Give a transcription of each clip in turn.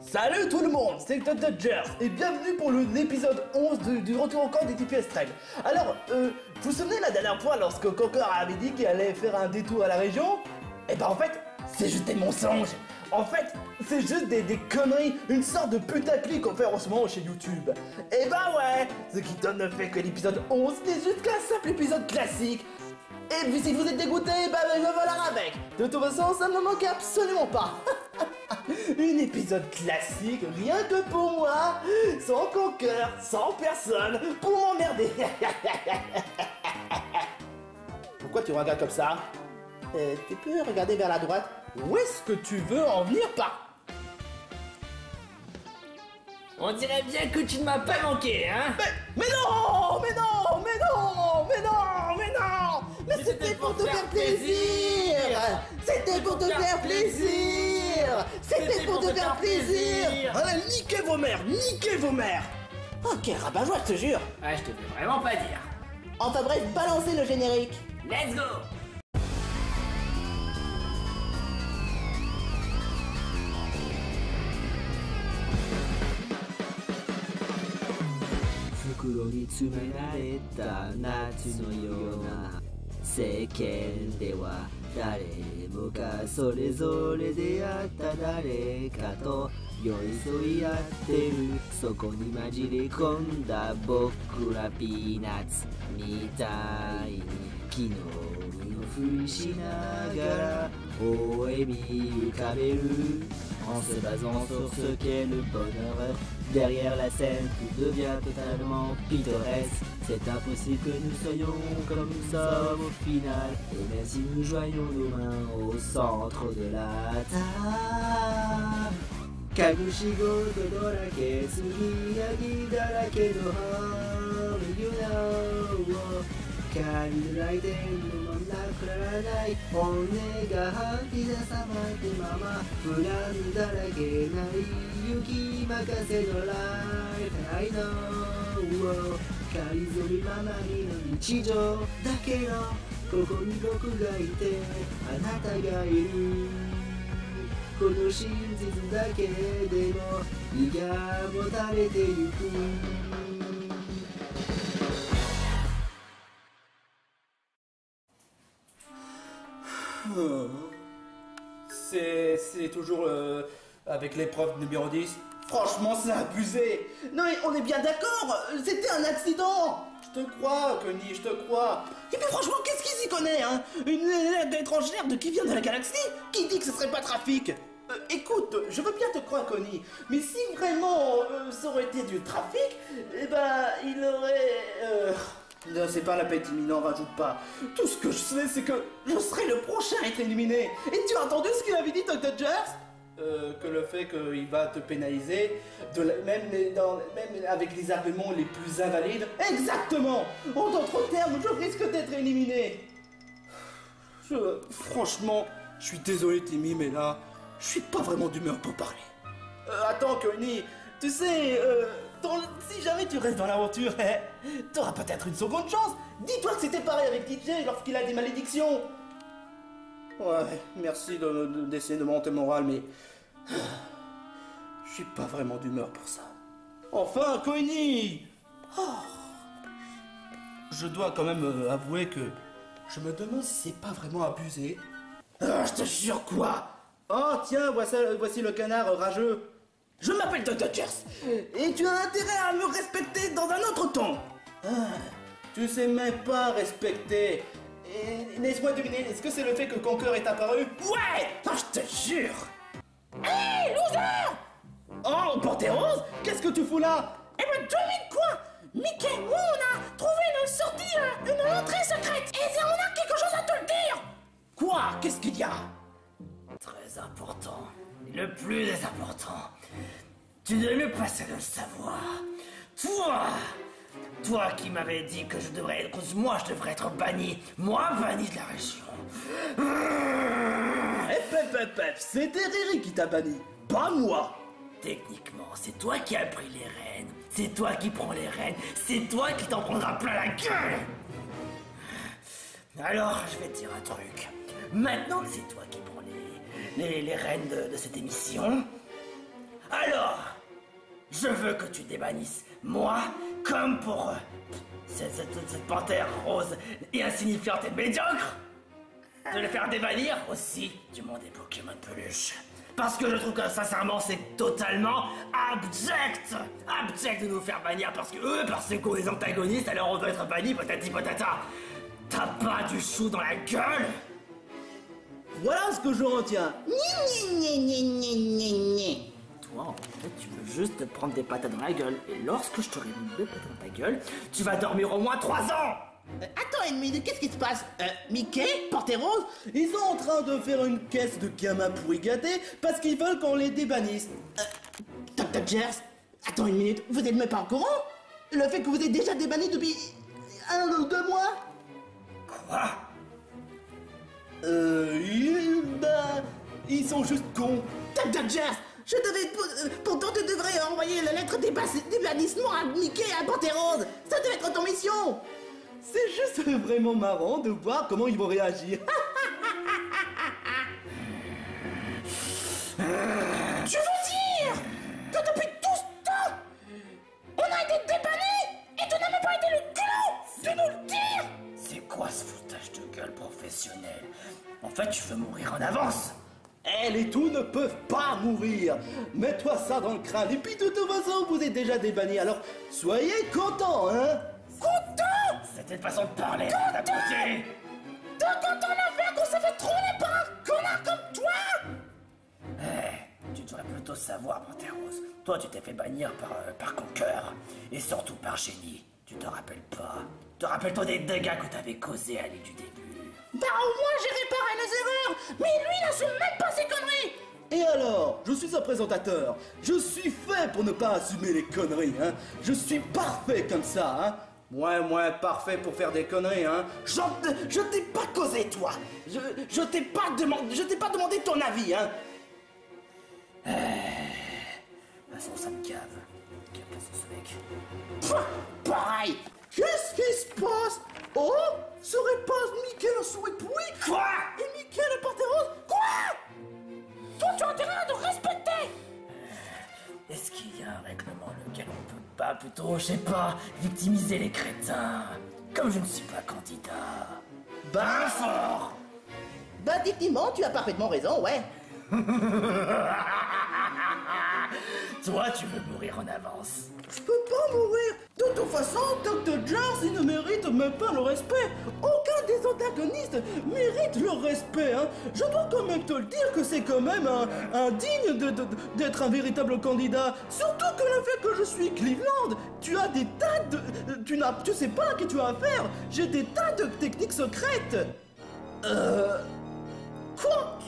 Salut tout le monde, c'est Dodgers et bienvenue pour l'épisode 11 du retour encore des TPS Trail. Alors, vous vous souvenez la dernière fois lorsque Conker avait dit qu'il allait faire un détour à la région? Eh ben en fait, c'est juste des mensonges. En fait, c'est juste des conneries, une sorte de putaclic qu'on fait en ce moment chez YouTube. Eh ben ouais, ce qui donne le fait que l'épisode 11 n'est juste qu'un simple épisode classique. Et puis si vous êtes dégoûté, bah je vais voir avec. De toute façon, ça ne me manque absolument pas. Un épisode classique, rien que pour moi, sans Conker, sans personne, pour m'emmerder. Pourquoi tu regardes comme ça? Tu peux regarder vers la droite? Où est-ce que tu veux en venir par? On dirait bien que tu ne m'as pas manqué, hein? Mais non! Mais non! Mais non! Mais non! Mais non! Mais c'était pour te faire plaisir! C'était pour te faire plaisir! C'était pour te faire plaisir! Allez, niquez vos mères! Niquez vos mères! Oh, quel rabat-joie, je te jure! Ouais, je te peux vraiment pas dire. Enfin bref, balancez le générique! Let's go! 袋に詰められた夏のような世間では誰もがそれぞれ出会った誰かと寄り添い合ってるそこに混じり込んだ僕らピーナッツみたいに昨日のふりしながら微笑み浮かべるEn se basant sur ce qu'est le bonheur, derrière la scène tout devient totalement pittoresque. C'est impossible que nous soyons comme nous sommes au final. Et même si nous joignons nos mains au centre de la table. 隠し事だらけすぎやぎだらけの Home You know 髪の来店のなくならない本音が吐き出さまってまま不安だらけない雪任せのライフ I know 仮ぞりままにの日常だけのここに僕がいてあなたがいるこの真実だけでも胃がもたれてゆくC'est toujours avec l'épreuve numéro 10. Franchement, c'est abusé. Non mais on est bien d'accord, c'était un accident. Je te crois, Connie, je te crois. Et puis franchement, qu'est-ce qu'il s'y connaît, hein? Une étrangère qui vient de la galaxie? Qui dit que ce serait pas trafic? Écoute, je veux bien te croire, Connie, mais si vraiment ça aurait été du trafic, eh ben, il aurait... Non, c'est pas la peine d'imminent, rajoute pas. Tout ce que je sais, c'est que je serai le prochain à être éliminé. Et tu as entendu ce qu'il avait dit, Dr. Jers? Que le fait qu'il va te pénaliser, même avec les arguments les plus invalides. Exactement! En d'autres termes, je risque d'être éliminé. Franchement, je suis désolé, Timmy, mais là, je suis pas vraiment d'humeur pour parler. Attends, Connie, tu sais, si jamais tu restes dans l'aventure, t'auras peut-être une seconde chance. Dis-toi que c'était pareil avec DJ lorsqu'il a des malédictions. Ouais, merci d'essayer de monter le moral, mais... Je suis pas vraiment d'humeur pour ça. Enfin, Connie! Je dois quand même avouer que... Je me demande si c'est pas vraiment abusé. Je te jure quoi! Oh tiens, voici le canard rageux. Je m'appelle Dr. Jers et tu as intérêt à me respecter dans un autre ton. Tu sais même pas respecter. Et laisse-moi deviner, est-ce que c'est le fait que Conker est apparu? Ouais! Je te jure! Hey, loser! Oh, Pantérose, qu'est-ce que tu fous là? Eh ben, devine quoi? Mickey, nous, on a trouvé une sortie, une entrée secrète. Et on a quelque chose à te le dire. Quoi? Qu'est-ce qu'il y a? Très important. Le plus important. Tu devais mieux passer de le savoir. Toi qui m'avais dit que je devrais être banni. Moi, banni de la région. C'était Riri qui t'a banni, pas moi. techniquement, c'est toi qui as pris les rênes. C'est toi qui prends les rênes. C'est toi qui t'en prendras plein la gueule. Alors, je vais te dire un truc. Maintenant que c'est toi qui prends les rênes de cette émission, alors, je veux que tu débanisses moi comme pour cette panthère rose et insignifiante et médiocre. De le faire dévanir aussi du monde des Pokémon peluche. Parce que je trouve que sincèrement c'est totalement abject. Abject de nous faire bannir parce qu'on est antagonistes, alors on doit être bannis, patati patata. T'as pas du chou dans la gueule? Voilà ce que je retiens. Toi, en fait, tu veux juste te prendre des patates dans la gueule. Et lorsque je t'aurai mis 2 patates dans ta gueule, tu vas dormir au moins 3 ans. Attends une minute, qu'est-ce qui se passe? Mickey, Panthère Rose, ils sont en train de faire une caisse de gamins pourri gâtés parce qu'ils veulent qu'on les débannisse. Dr. Jers, attends une minute, vous êtes même pas au courant? Le fait que vous êtes déjà débanni depuis 1 ou 2 mois? Quoi? Ils sont juste cons. Dr. Jers, je devais... Pourtant, tu devrais envoyer la lettre débannissement à Mickey et à Panthère Rose. Ça devait être ton mission. C'est juste vraiment marrant de voir comment ils vont réagir. Tu veux dire que depuis tout ce temps, on a été débannés et tu n'as même pas été le culot de nous le dire? C'est quoi ce foutage de gueule professionnel? En fait, tu veux mourir en avance. Elle et tout ne peuvent pas mourir. Mets-toi ça dans le crâne. Et puis de toute façon, vous êtes déjà débannis. Alors, soyez contents, hein? Content? C'était une façon de parler, d'apporter. T'es content d'affaire qu'on s'est fait troller par un connard comme toi? Tu devrais plutôt savoir, Panthère Rose. Toi, tu t'es fait bannir par Conqueur. Et surtout par Génie. Tu te rappelles pas? Te rappelles-toi des dégâts que t'avais causés à l'île du début? Bah au moins j'ai réparé les erreurs, mais lui il n'assume même pas ses conneries. Et alors? Je suis un présentateur. Je suis fait pour ne pas assumer les conneries, hein? Je suis parfait comme ça, hein? Moins parfait pour faire des conneries, hein? Je t'ai pas causé, toi! Je t'ai pas demandé ton avis, hein? De toute façon, ça me cave. Quelle place ce mec? Pareil! Qu'est-ce qui se passe? Oh? Serait pas Mickey le souhait-pouille? Quoi? Et Mickey le Panthère Rose? Quoi? Toi tu as intérêt à nous respecter. Est-ce qu'il y a un règlement lequel on peut pas plutôt, je sais pas, victimiser les crétins? Comme je ne suis pas candidat. Bah fort! Bah effectivement, tu as parfaitement raison, ouais. Toi, tu veux mourir en avance. Je peux pas mourir. De toute façon, Dr. Jers, il ne mérite même pas le respect. Aucun des antagonistes mérite le respect, hein. Je dois quand même te le dire que c'est quand même indigne d'être un véritable candidat. Surtout que le fait que je suis Cleveland, tu as des tas de... Tu sais pas à qui tu as affaire. J'ai des tas de techniques secrètes. Quoi?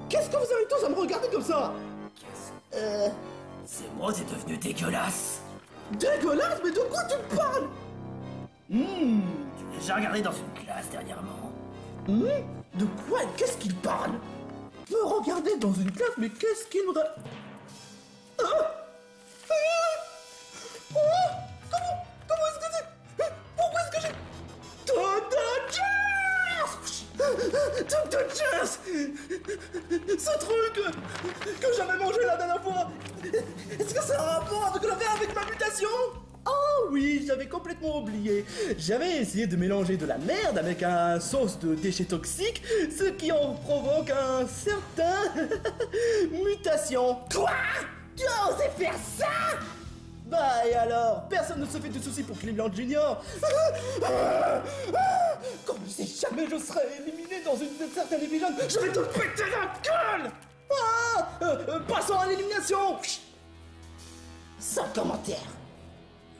Qu'est-ce que vous avez tous à me regarder comme ça? C'est moi, t'es devenu dégueulasse. Dégueulasse? Mais de quoi tu me parles? Tu l'as déjà regardé dans une classe dernièrement. De quoi? Qu'est-ce qu'il parle? Me regarder dans une classe, mais qu'est-ce qu'il me... Comment est-ce que c'est? Pourquoi est-ce que j'ai... Dr. Jers! Ce truc que j'avais mangé la dernière fois, est-ce que ça a un rapport avec ma mutation? Oh oui, j'avais complètement oublié. J'avais essayé de mélanger de la merde avec un sauce de déchets toxiques, ce qui en provoque un certain... mutation. Quoi? Tu as osé faire ça? Bah et alors? Personne ne se fait de soucis pour Cleveland Junior. Comme si jamais je serais éliminé dans une certaine division, je vais te péter la gueule. Passons à l'élimination. Sans commentaire.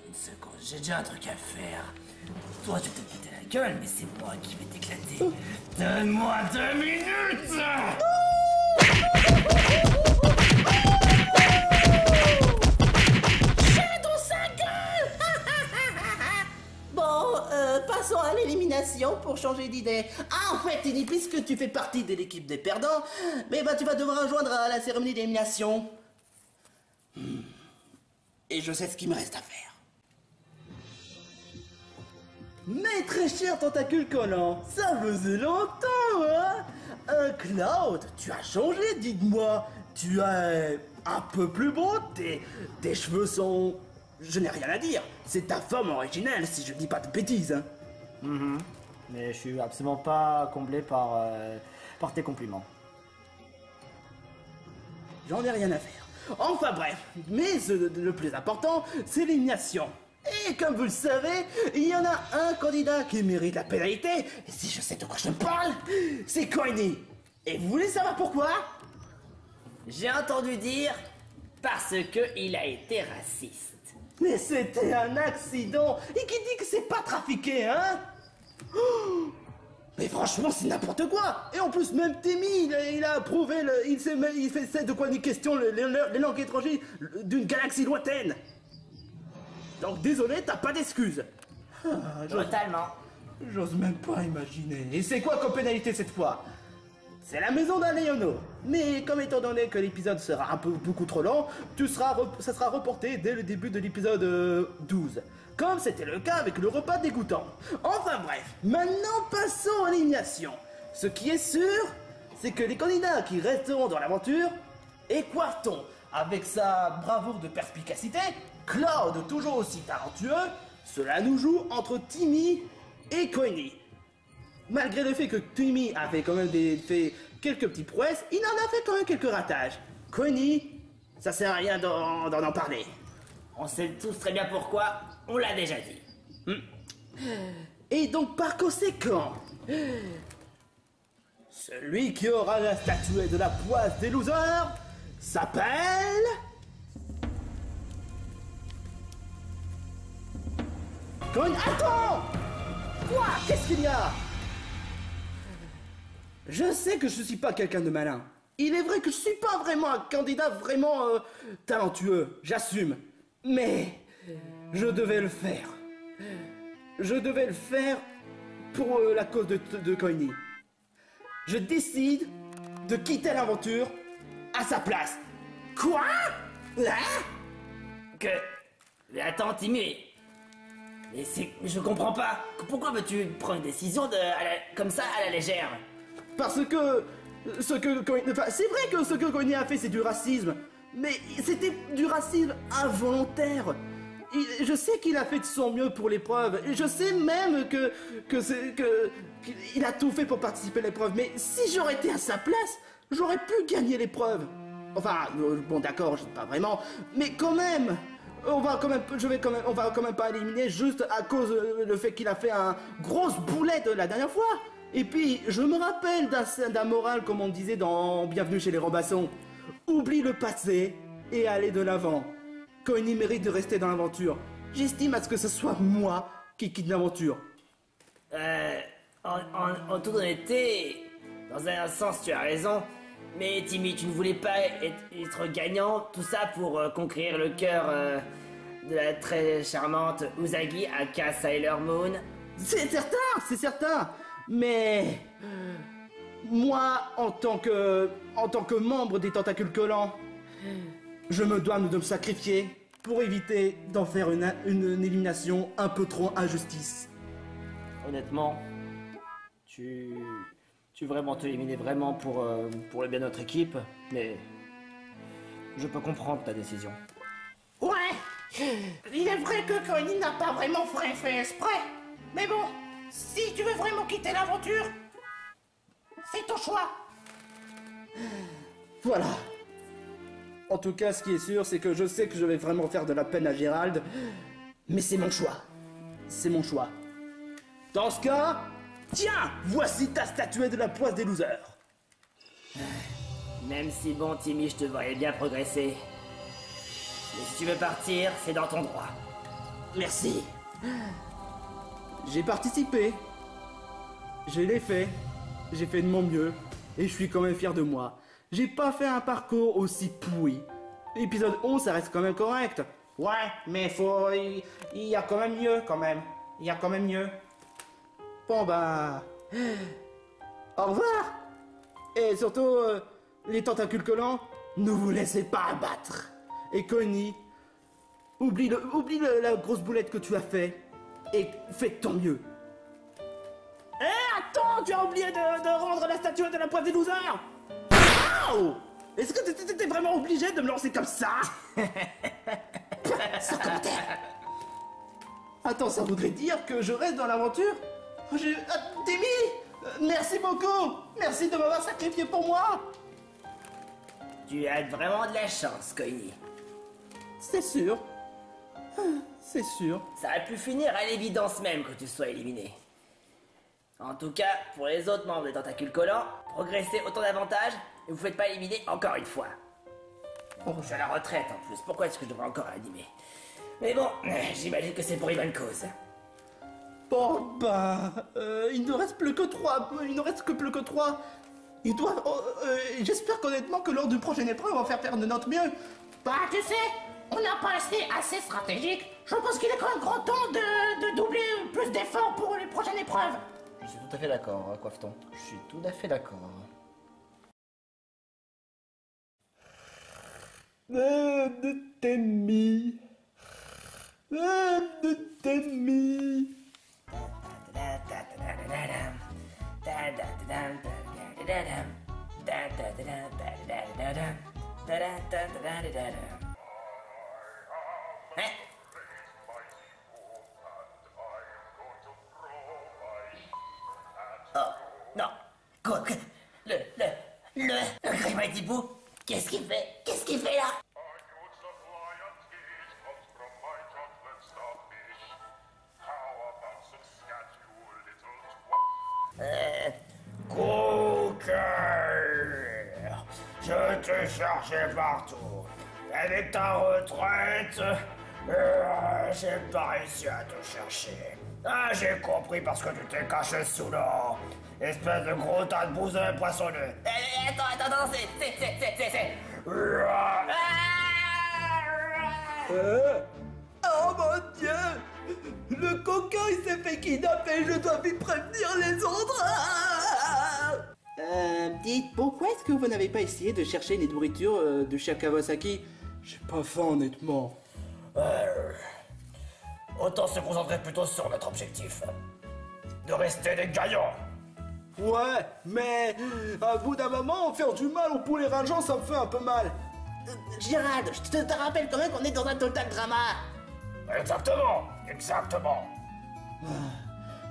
Une seconde, j'ai déjà un truc à faire. Toi, tu te péter la gueule, mais c'est moi qui vais t'éclater. Donne-moi 2 minutes. Passons à l'élimination pour changer d'idée. Ah, en fait, Tini, puisque tu fais partie de l'équipe des perdants, mais bah tu vas devoir rejoindre à la cérémonie d'élimination. Et je sais ce qu'il me reste à faire. Mais très cher tentacule collant, ça faisait longtemps, hein? Cloud, tu as changé, dites-moi. Tu es un peu plus beau, tes cheveux sont... Je n'ai rien à dire, c'est ta forme originelle, si je dis pas de bêtises, hein. Mais je suis absolument pas comblé par tes compliments. J'en ai rien à faire. Enfin bref, mais le plus important, c'est l'élimination. Et comme vous le savez, il y en a un candidat qui mérite la pénalité, et si je sais de quoi je parle, c'est Coiny. Et vous voulez savoir pourquoi? J'ai entendu dire parce que il a été raciste. Mais c'était un accident. Et qui dit que c'est pas trafiqué, hein? Oh, mais franchement, c'est n'importe quoi. Et en plus, même Timmy, il a approuvé, il fait de quoi une question, les langues étrangères d'une galaxie lointaine. Donc désolé, t'as pas d'excuses. Totalement. J'ose même pas imaginer. Et c'est quoi comme pénalité cette fois? C'est la maison d'un Léono. Mais comme étant donné que l'épisode sera beaucoup trop long, ça sera reporté dès le début de l'épisode 12. Comme c'était le cas avec le repas dégoûtant. Enfin bref, maintenant passons à l'élimination. Ce qui est sûr, c'est que les candidats qui resteront dans l'aventure, Equarton, avec sa bravoure de perspicacité, Cloud, toujours aussi talentueux, cela nous joue entre Timmy et Coiny. Malgré le fait que Timmy a fait quand même fait quelques petites prouesses, il en a fait quand même quelques ratages. Coiny, ça sert à rien d'en parler. On sait tous très bien pourquoi, on l'a déjà dit. Et donc par conséquent, celui qui aura la statuette de la poisse des losers s'appelle... Attends! Quoi? Qu'est-ce qu'il y a? Je sais que je suis pas quelqu'un de malin. Il est vrai que je suis pas vraiment un candidat vraiment talentueux, j'assume. Mais je devais le faire. Je devais le faire pour la cause de Coiny. Je décide de quitter l'aventure à sa place. Quoi? Que... Mais attends, Timmy, je comprends pas. Pourquoi veux-tu prendre une décision comme ça à la légère? Parce que c'est vrai que ce que Coiny a fait, c'est du racisme. Mais c'était du racisme involontaire. Je sais qu'il a fait de son mieux pour l'épreuve. Et je sais même qu'il a tout fait pour participer à l'épreuve. Mais si j'aurais été à sa place, j'aurais pu gagner l'épreuve. Enfin, bon d'accord, pas vraiment. Mais quand même, on va quand même pas éliminer juste à cause du fait qu'il a fait un grosse boulette la dernière fois. Et puis, je me rappelle d'un moral, comme on disait dans Bienvenue chez les Robassons. Oublie le passé et allez de l'avant. Coiny mérite de rester dans l'aventure. J'estime à ce que ce soit moi qui quitte l'aventure. En toute honnêteté, dans un sens, tu as raison. Mais Timmy, tu ne voulais pas être gagnant, tout ça pour conquérir le cœur de la très charmante Usagi aka Sailor Moon. C'est certain. Mais moi, en tant que membre des Tentacules Collants, je me dois de me sacrifier pour éviter d'en faire une élimination un peu trop injustice. Honnêtement, tu veux vraiment t'éliminer vraiment pour le bien de notre équipe, mais je peux comprendre ta décision. Ouais, il est vrai que Coiny n'a pas vraiment fait exprès. Mais bon, si tu veux vraiment quitter l'aventure, c'est ton choix. Voilà. En tout cas, ce qui est sûr, c'est que je sais que je vais vraiment faire de la peine à Gérald, mais c'est mon choix. C'est mon choix. Dans ce cas, tiens, voici ta statuette de la poisse des losers. Même si bon, Timmy, je te voyais bien progresser. Mais si tu veux partir, c'est dans ton droit. Merci. J'ai participé. Je l'ai fait. J'ai fait de mon mieux. Et je suis quand même fier de moi. J'ai pas fait un parcours aussi pourri. L'épisode 11, ça reste quand même correct. Ouais, mais il y a quand même mieux, quand même. Il y a quand même mieux. Bon, bah... Au revoir. Et surtout, les Tentacules Collants, ne vous laissez pas abattre. Et Coiny, Oublie la grosse boulette que tu as fait. Et fais de ton mieux. Eh, attends, tu as oublié de rendre la statuette de la poisse des losers. Oh, est-ce que t'étais vraiment obligé de me lancer comme ça? Sans commentaire. Attends, ça voudrait dire que je reste dans l'aventure? Timmy, merci beaucoup. Merci de m'avoir sacrifié pour moi. Tu as vraiment de la chance, Coiny. C'est sûr. C'est sûr. Ça aurait pu finir à l'évidence même que tu sois éliminé. En tout cas, pour les autres membres des Tentacules Collants, progressez autant davantage et vous faites pas éliminer encore une fois. Je suis à la retraite en plus, pourquoi est-ce que je devrais encore animer? Mais bon, j'imagine que c'est pour une bonne cause. Bon, bah, il ne reste plus que 3. Il ne reste que plus que 3. Ils doivent... j'espère qu'honnêtement que lors d'une prochaine épreuve, on va faire de notre mieux. Bah, tu sais, on n'a pas été assez stratégique. Je pense qu'il est quand même grand temps de doubler plus d'efforts pour les prochaines épreuves. Je suis tout à fait d'accord, Coiffeton. Je suis tout à fait d'accord. De Timmy. De Timmy. Oh, non. Quoi que... Le Grimaldibou, qu'est-ce qu'il fait? Qu'est-ce qu'il fait là? Croqueur, je te cherchais partout. Avec ta retraite, j'ai pas réussi à te chercher. Ah, j'ai compris parce que tu t'es caché sous l'eau. Espèce de gros tas de bouseux poissonneux. Attends, c'est... Oh mon Dieu! Le coquin il s'est fait kidnapper, je dois vite prévenir les autres! Dites, pourquoi est-ce que vous n'avez pas essayé de chercher une nourriture de chez Kawasaki? J'ai pas faim honnêtement. Autant se concentrer plutôt sur notre objectif. De rester des gagnants. Ouais, mais à bout d'un moment, faire du mal aux poulets rageants, ça me fait un peu mal. Gérald, je te rappelle quand même qu'on est dans un total drama. Exactement.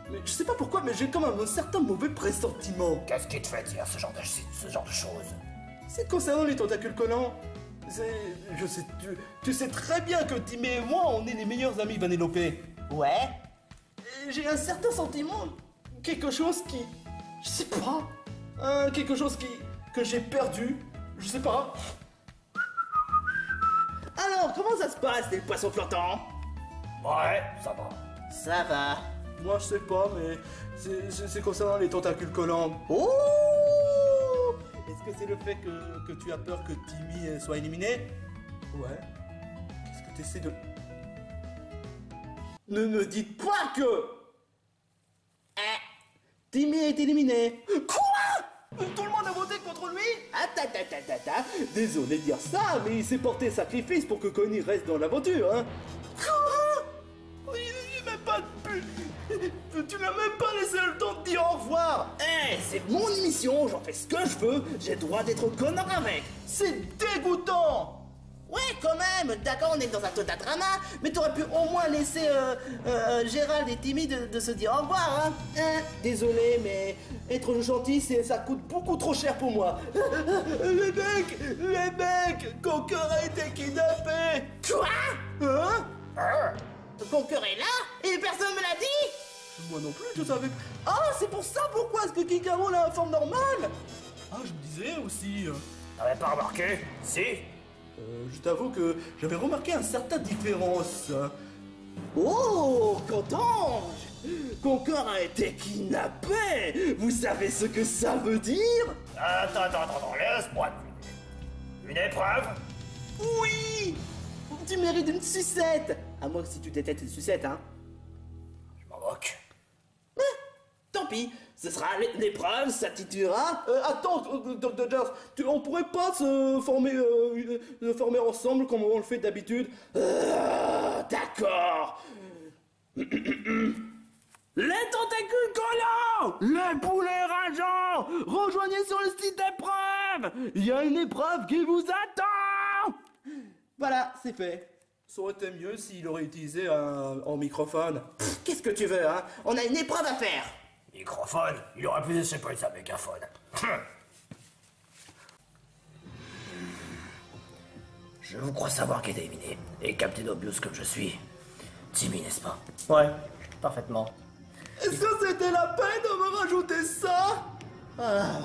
Mais je sais pas pourquoi, mais j'ai quand même un certain mauvais pressentiment. Qu'est-ce qui te fait dire ce genre de choses? C'est concernant les tentacules collants. Je sais, tu sais très bien que Timmy et moi, on est les meilleurs amis Vanellope. Ouais. Et j'ai un certain sentiment, quelque chose qui, je sais pas, quelque chose que j'ai perdu, je sais pas. Alors, comment ça se passe, les poissons flottants? Ouais, ça va. Ça va. Moi, je sais pas, mais c'est concernant les tentacules collants. Oh! Est-ce que c'est le fait que tu as peur que Timmy soit éliminé? Ouais. Qu'est-ce que t'essaies de... Ne me dites pas que... Timmy est éliminé. Quoi? Tout le monde a voté contre lui? Désolé de dire ça, mais il s'est porté sacrifice pour que Connie reste dans l'aventure, hein. Quoi? Il n'est même pas de but. Tu n'as même pas laissé le temps de dire au revoir. C'est mon émission, j'en fais ce que je veux, j'ai le droit d'être connard avec. C'est dégoûtant. Ouais, quand même. D'accord, on est dans un total drama, mais t'aurais pu au moins laisser Gérald et Timmy de se dire au revoir, hein. Désolé, mais être gentil, ça coûte beaucoup trop cher pour moi. Les mecs, Conquer a été kidnappé. Quoi? Hein? Conquer est là et personne me l'a dit. Moi non plus, je savais. Ah, c'est pour ça pourquoi est-ce que Kikaro a une forme normale? Ah, je me disais aussi. T'avais pas remarqué? Si? Je t'avoue que j'avais remarqué une certaine différence. Oh, qu'entends-je? Conquer a été kidnappé. Vous savez ce que ça veut dire? Attends, laisse-moi deviner. Une épreuve? Oui. Tu mérites une sucette. À moins que si tu détestes une sucette, hein. Je m'en moque. Tant pis, ce sera l'épreuve, ça titulera... attends, Dodgers, on pourrait pas se former ensemble comme on le fait d'habitude? d'accord. Les tentacules collants! Les poulets rageants! Rejoignez sur le site d'épreuve! Il y a une épreuve qui vous attend! Voilà, c'est fait. Ça aurait été mieux s'il aurait utilisé un microphone. Qu'est-ce que tu veux, hein? On a une épreuve à faire. Microphone? Il aurait pu laisser pas sa mégaphone. Je vous crois savoir qu'est éliminé. Et Captain Obvious comme je suis. Timmy, n'est-ce pas? Ouais, parfaitement. Est-ce que c'était la peine de me rajouter ça? Ah,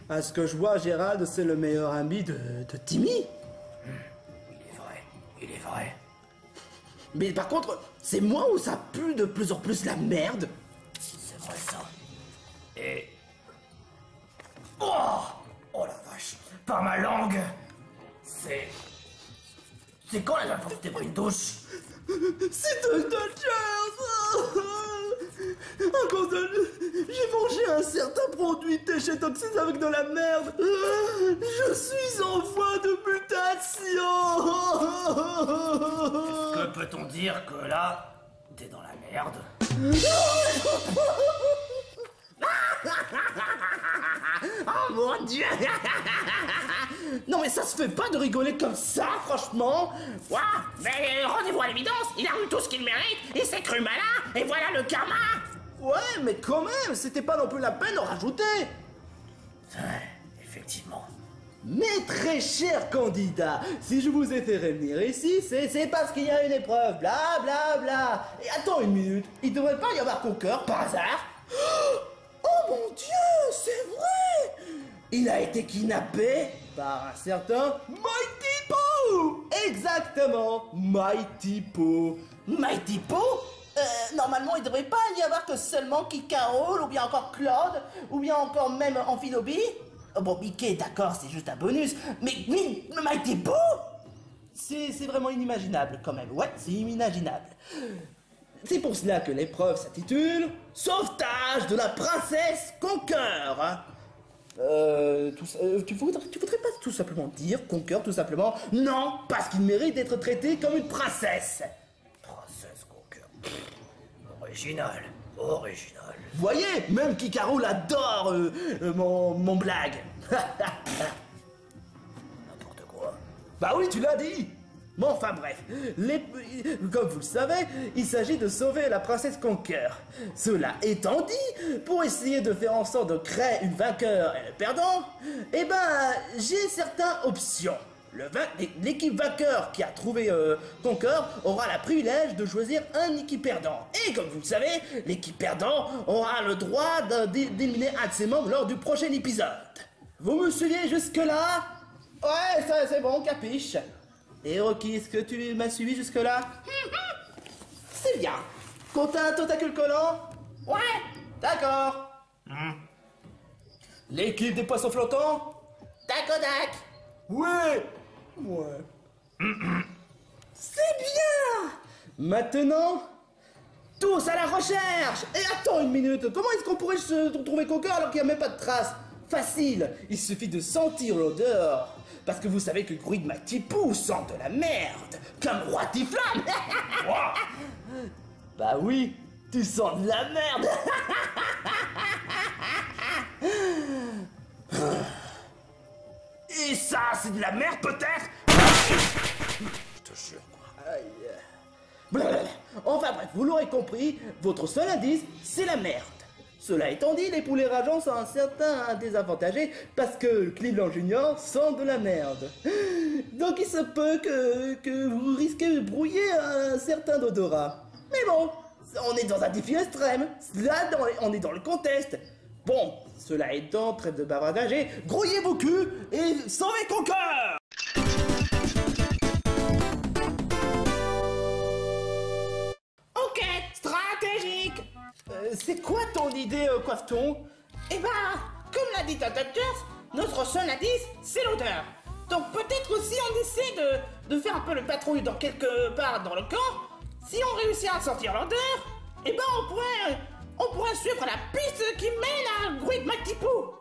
à ce que je vois, Gérald, c'est le meilleur ami de Timmy. Il est vrai. Mais par contre, c'est moi où ça pue de plus en plus la merde. C'est vrai ça. Et... Oh la vache. Par ma langue. C'est quand la dernière fois que tu t'es pris une douche? C'est de chance. À cause de... J'ai mangé un certain produit déchet toxique avec de la merde. Je suis en voie de mutation. Que peut-on dire que là, t'es dans la merde? Oh mon Dieu. Non mais ça se fait pas de rigoler comme ça, franchement. Ouah, mais rendez-vous à l'évidence, il a eu tout ce qu'il mérite, il s'est cru malin, et voilà le karma. Ouais, mais quand même, c'était pas non plus la peine d'en rajouter. Effectivement. Mais très cher candidat, si je vous ai fait revenir ici, c'est parce qu'il y a une épreuve, bla bla bla. Et attends une minute, il devrait pas y avoir Conker par hasard? Oh mon Dieu, c'est vrai! Il a été kidnappé par un certain Mighty Pooh! Exactement, Mighty Pooh. Mighty Pooh? Normalement, il devrait pas y avoir que seulement Kika Roll, ou bien encore Claude, ou bien encore même Amphilobi. Bon, Mickey, d'accord, c'est juste un bonus, mais Mighty Pooh? C'est vraiment inimaginable quand même, ouais, c'est inimaginable. C'est pour cela que l'épreuve s'intitule Sauvetage de la princesse Conker. Tu voudrais pas tout simplement dire Conker, tout simplement? Non, parce qu'il mérite d'être traité comme une princesse. Princesse Conker. Original. Voyez, même Kikaro l'adore, mon blague. N'importe quoi. Bah oui, tu l'as dit. Bon, enfin bref, comme vous le savez, il s'agit de sauver la princesse Conker. Cela étant dit, pour essayer de faire en sorte de créer une vainqueur et un perdant, eh ben, j'ai certaines options. L'équipe vainqueur qui a trouvé Conker aura le privilège de choisir un équipe perdant. Et comme vous le savez, l'équipe perdant aura le droit d'éliminer un de ses membres lors du prochain épisode. Vous me suivez jusque-là? Ouais, ça c'est bon, capiche. Et Rocky, est-ce que tu m'as suivi jusque-là? C'est bien. Compte un tentacule collant? Ouais, D'accord. L'équipe des poissons flottants? tacodac. Ouais. C'est bien. Maintenant, tous à la recherche. Et attends une minute, comment est-ce qu'on pourrait trouver Conker alors qu'il n'y a même pas de traces? Facile, il suffit de sentir l'odeur. Parce que vous savez que le bruit de Mighty Pooh sent de la merde, comme Roi Tiflam. Bah oui, tu sens de la merde. Et ça, c'est de la merde peut-être? Je te jure, quoi. Aïe. Blablabla. Enfin bref, vous l'aurez compris, votre seul indice, c'est la merde. Cela étant dit, les poulets rageants sont un certain désavantagé parce que Cleveland Junior sent de la merde. Donc il se peut que vous risquez de brouiller un certain odorat. Mais bon, on est dans un défi extrême. Là, on est dans le contest. Bon, cela étant, trêve de bavardage et grouillez vos culs et sauvez Conker! Ok, stratégique. C'est quoi ton idée, Coifton? Eh ben, comme l'a dit Tatactures, notre seul indice, c'est l'odeur. Donc peut-être aussi on essaie de faire un peu le patrouille dans quelque part dans le camp. Si on réussit à sentir l'odeur, eh ben on pourrait suivre la piste qui mène à Great Mighty Pooh.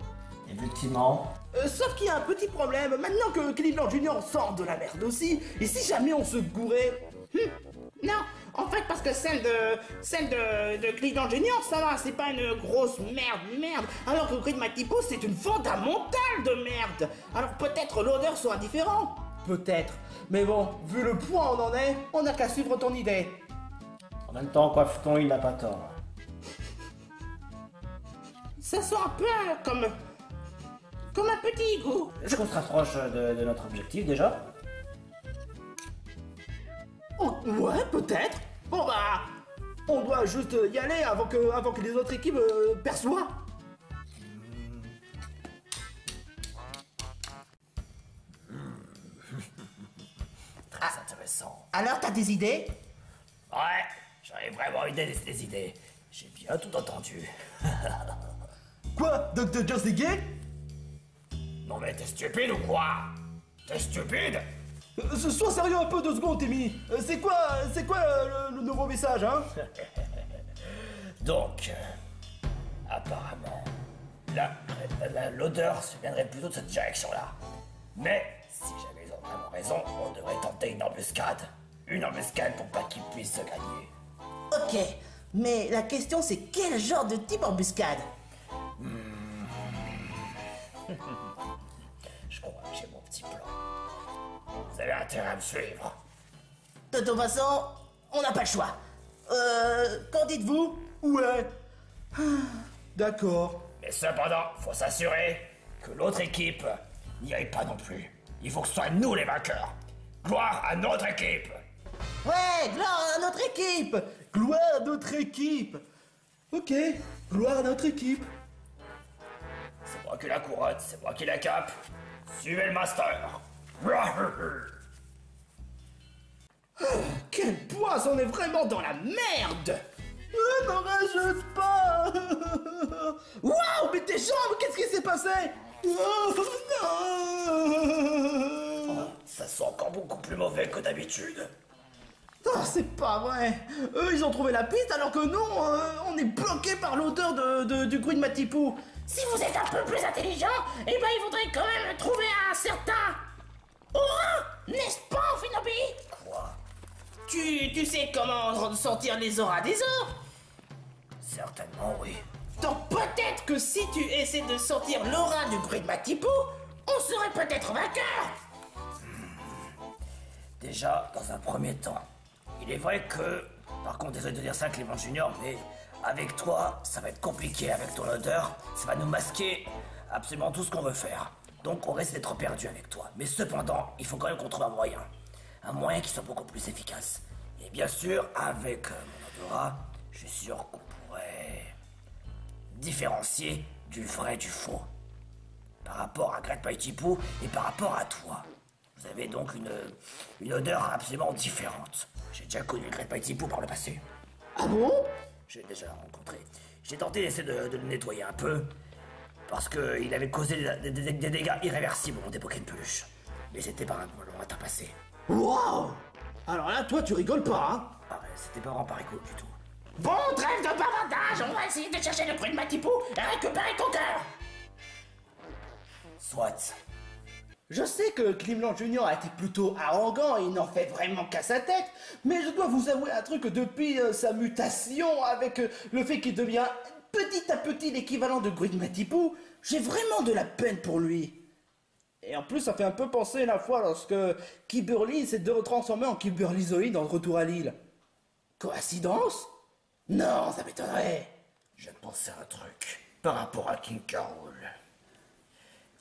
Effectivement. Sauf qu'il y a un petit problème. Maintenant que Cleveland Junior sort de la merde aussi, et si jamais on se gourait... Non, en fait, parce que celle de Cleveland Junior, ça va, c'est pas une grosse merde. Alors que Grid Matipo, c'est une fondamentale de merde. Alors peut-être l'odeur sera différente. Peut-être. Mais bon, vu le point où on en est, on n'a qu'à suivre ton idée. En même temps, Coifton, il n'a pas tort. Ça sent un peu comme un petit goût. Est-ce qu'on se rapproche de notre objectif déjà? Oh, ouais, peut-être. Bon bah, on doit juste y aller avant que les autres équipes perçoivent. Très intéressant. Alors, t'as des idées? Ouais, j'avais vraiment des idées. J'ai bien tout entendu. Quoi? Dr. Jersey Gay? Non mais t'es stupide ou quoi? T'es stupide? Sois sérieux un peu 2 secondes, Timmy. C'est quoi le nouveau message, hein? Donc, apparemment, l'odeur viendrait plutôt de cette direction-là. Mais, si j'avais vraiment raison, on devrait tenter une embuscade. Une embuscade pour pas qu'ils puissent se gagner. Ok, mais la question c'est quel genre de type embuscade? Je crois que j'ai mon petit plan. Vous avez intérêt à me suivre. De toute façon, on n'a pas le choix. Qu'en dites-vous? Ouais. D'accord. Mais cependant, faut s'assurer que l'autre équipe n'y aille pas non plus. Il faut que ce soit nous les vainqueurs. Gloire à notre équipe. Ouais, gloire à notre équipe. Gloire à notre équipe. Ok, gloire à notre équipe. C'est moi qui la couronne, c'est moi qui la cape. Suivez le master. Quel poison, on est vraiment dans la merde. N'en rajoute pas. Waouh, mais tes jambes, qu'est-ce qui s'est passé? Oh, non. Ça sent encore beaucoup plus mauvais que d'habitude. Oh, c'est pas vrai. Eux, ils ont trouvé la piste alors que nous, on est bloqué par l'odeur du Grid Matipo. Si vous êtes un peu plus intelligent, eh ben il faudrait quand même trouver un certain aura, n'est-ce pas, Finobi? Quoi? Tu sais comment sortir les auras des ors? Certainement oui. Donc peut-être que si tu essaies de sortir l'aura du Grid Matipo, on serait peut-être vainqueur. Déjà, dans un premier temps, il est vrai que... Par contre, désolé de dire ça, Clément Junior, mais avec toi, ça va être compliqué avec ton odeur. Ça va nous masquer absolument tout ce qu'on veut faire. Donc on risque d'être perdu avec toi. Mais cependant, il faut quand même qu'on trouve un moyen. Un moyen qui soit beaucoup plus efficace. Et bien sûr, avec mon odorat, je suis sûr qu'on pourrait différencier du vrai du faux. Par rapport à Great Mighty Pooh et par rapport à toi. Vous avez donc une odeur absolument différente. J'ai déjà connu Great Mighty Pooh par le passé. Ah bon? J'ai déjà rencontré. J'ai tenté d'essayer de le nettoyer un peu. Parce qu'il avait causé des dégâts irréversibles au débloquer une peluche. Mais c'était pas un lointain passé. Waouh! Alors là, toi, tu rigoles pas, hein? Ah ouais, c'était pas vraiment pas rigolo du tout. Bon, trêve de bavardage, on va essayer de chercher le Grid Matipo et récupérer Conker. Soit. Je sais que Cleveland Junior a été plutôt arrogant et il n'en fait vraiment qu'à sa tête, mais je dois vous avouer un truc, depuis sa mutation avec le fait qu'il devient petit à petit l'équivalent de Grid Matipo, j'ai vraiment de la peine pour lui. Et en plus, ça fait un peu penser la fois lorsque Kimberly s'est retransformé en Kimberlyzoïde dans le Retour à l'île. Coïncidence? Non, ça m'étonnerait. Je pensais à un truc. Par rapport à King Carol.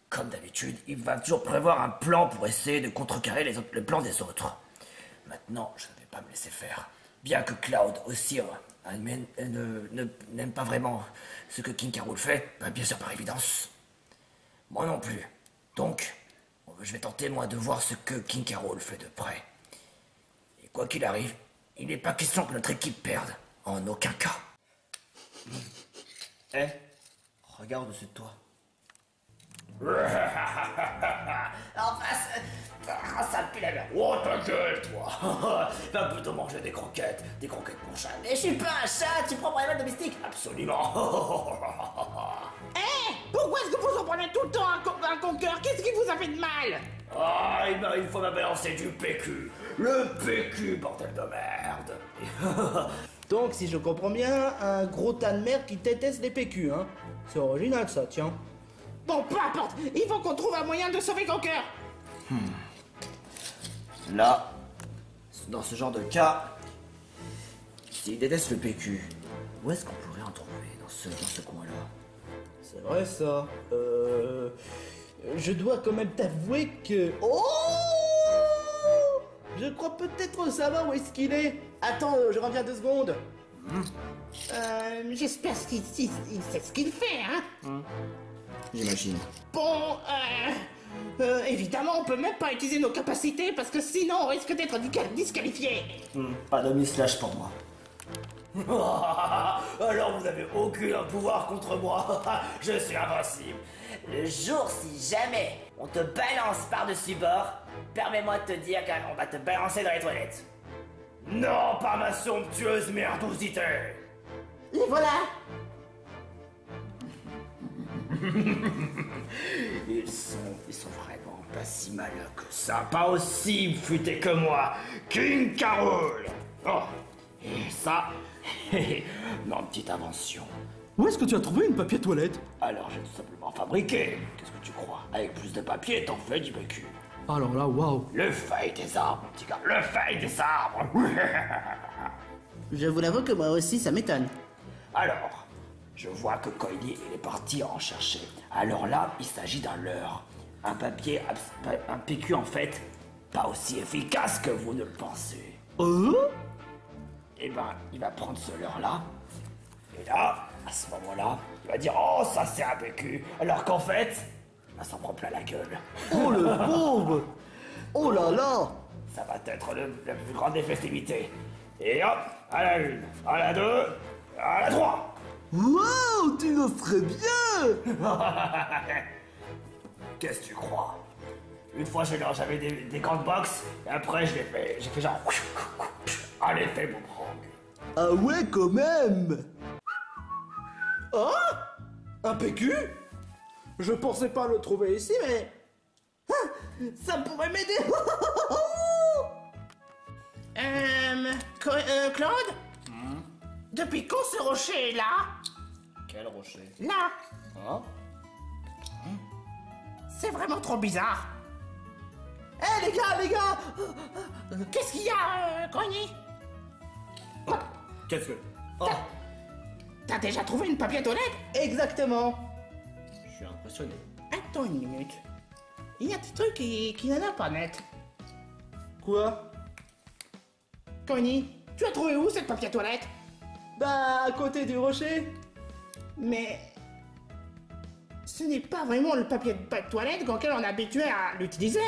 Comme d'habitude, il va toujours prévoir un plan pour essayer de contrecarrer le plan des autres. Maintenant, je ne vais pas me laisser faire. Bien que Cloud aussi n'aime pas vraiment ce que King Carol fait, bien sûr par évidence. Moi non plus. Donc, je vais tenter moi de voir ce que King Carol fait de près. Et quoi qu'il arrive, il n'est pas question que notre équipe perde. En aucun cas. Regarde au-dessus de toi. Enfin, ça puis la merde. Oh, ta gueule, toi. Va plutôt manger des croquettes mon chat. Mais je suis pas un chat, tu prends pour un animal domestique. Absolument. Pourquoi est-ce que vous en prenez tout le temps un conqueur? Qu'est-ce qui vous a fait de mal? Ah, il faut me balancer du PQ. Le PQ, bordel de merde. Donc, si je comprends bien, un gros tas de merde qui déteste les PQ, hein. C'est original, ça, tiens. Bon, peu importe, il faut qu'on trouve un moyen de sauver Conquer. Là, dans ce genre de cas, s'il déteste le PQ, où est-ce qu'on pourrait en trouver dans ce coin-là? C'est vrai, ça. Je dois quand même t'avouer que... Oh! Je crois peut-être savoir où est-ce qu'il est. Attends, je reviens 2 secondes. J'espère qu'il sait ce qu'il fait, hein. J'imagine. Bon, évidemment, on peut même pas utiliser nos capacités parce que sinon on risque d'être disqualifié. Pas de mislash pour moi. Alors vous n'avez aucun pouvoir contre moi. Je suis invincible. Le jour si jamais on te balance par-dessus bord, permets-moi de te dire qu'on va te balancer dans les toilettes. Non, pas ma somptueuse merdosité. Et voilà. Ils sont vraiment pas si malins que ça. Pas aussi futés que moi. King Carol. Oh, et ça, ma petite invention. Où est-ce que tu as trouvé une papier toilette? Alors j'ai tout simplement fabriqué. Qu'est-ce que tu crois? Avec plus de papier, t'en fais du PQ. Alors là, waouh. Le feuille des arbres, mon petit gars. Le feuille des arbres. Je vous l'avoue que moi aussi, ça m'étonne. Alors, je vois que Coily, il est parti en chercher. Alors là, il s'agit d'un leurre. Un papier, un PQ en fait, pas aussi efficace que vous ne le pensez. Eh ben, il va prendre ce leurre-là. Et là, à ce moment-là, il va dire « Oh, ça c'est un PQ !» Alors qu'en fait, il va s'en prendre plein la gueule. Oh le pauvre! Oh là là! Ça va être la plus grande des festivités. Et hop, à la 1, à la 2, à la 3. Waouh, tu en serais bien! Qu'est-ce que tu crois? Une fois, j'avais des grandes box, et après, j'ai fait genre... à l'effet boomerang. Ah ouais, quand même! Oh! Un PQ? Je pensais pas le trouver ici, mais... Ah, ça pourrait m'aider! Claude? Depuis quand ce rocher est là? Quel rocher? Là? Hein? C'est vraiment trop bizarre. Eh les gars! Qu'est-ce qu'il y a, Coigny? Qu'est-ce que... Oh, T'as déjà trouvé une papier toilette? Exactement! je suis impressionné. Attends une minute. Il y a des trucs qui n'en a pas net. Quoi? Coigny, tu as trouvé où cette papier toilette? Bah, à côté du rocher. Mais... ce n'est pas vraiment le papier de toilette auquel on est habitué à l'utiliser.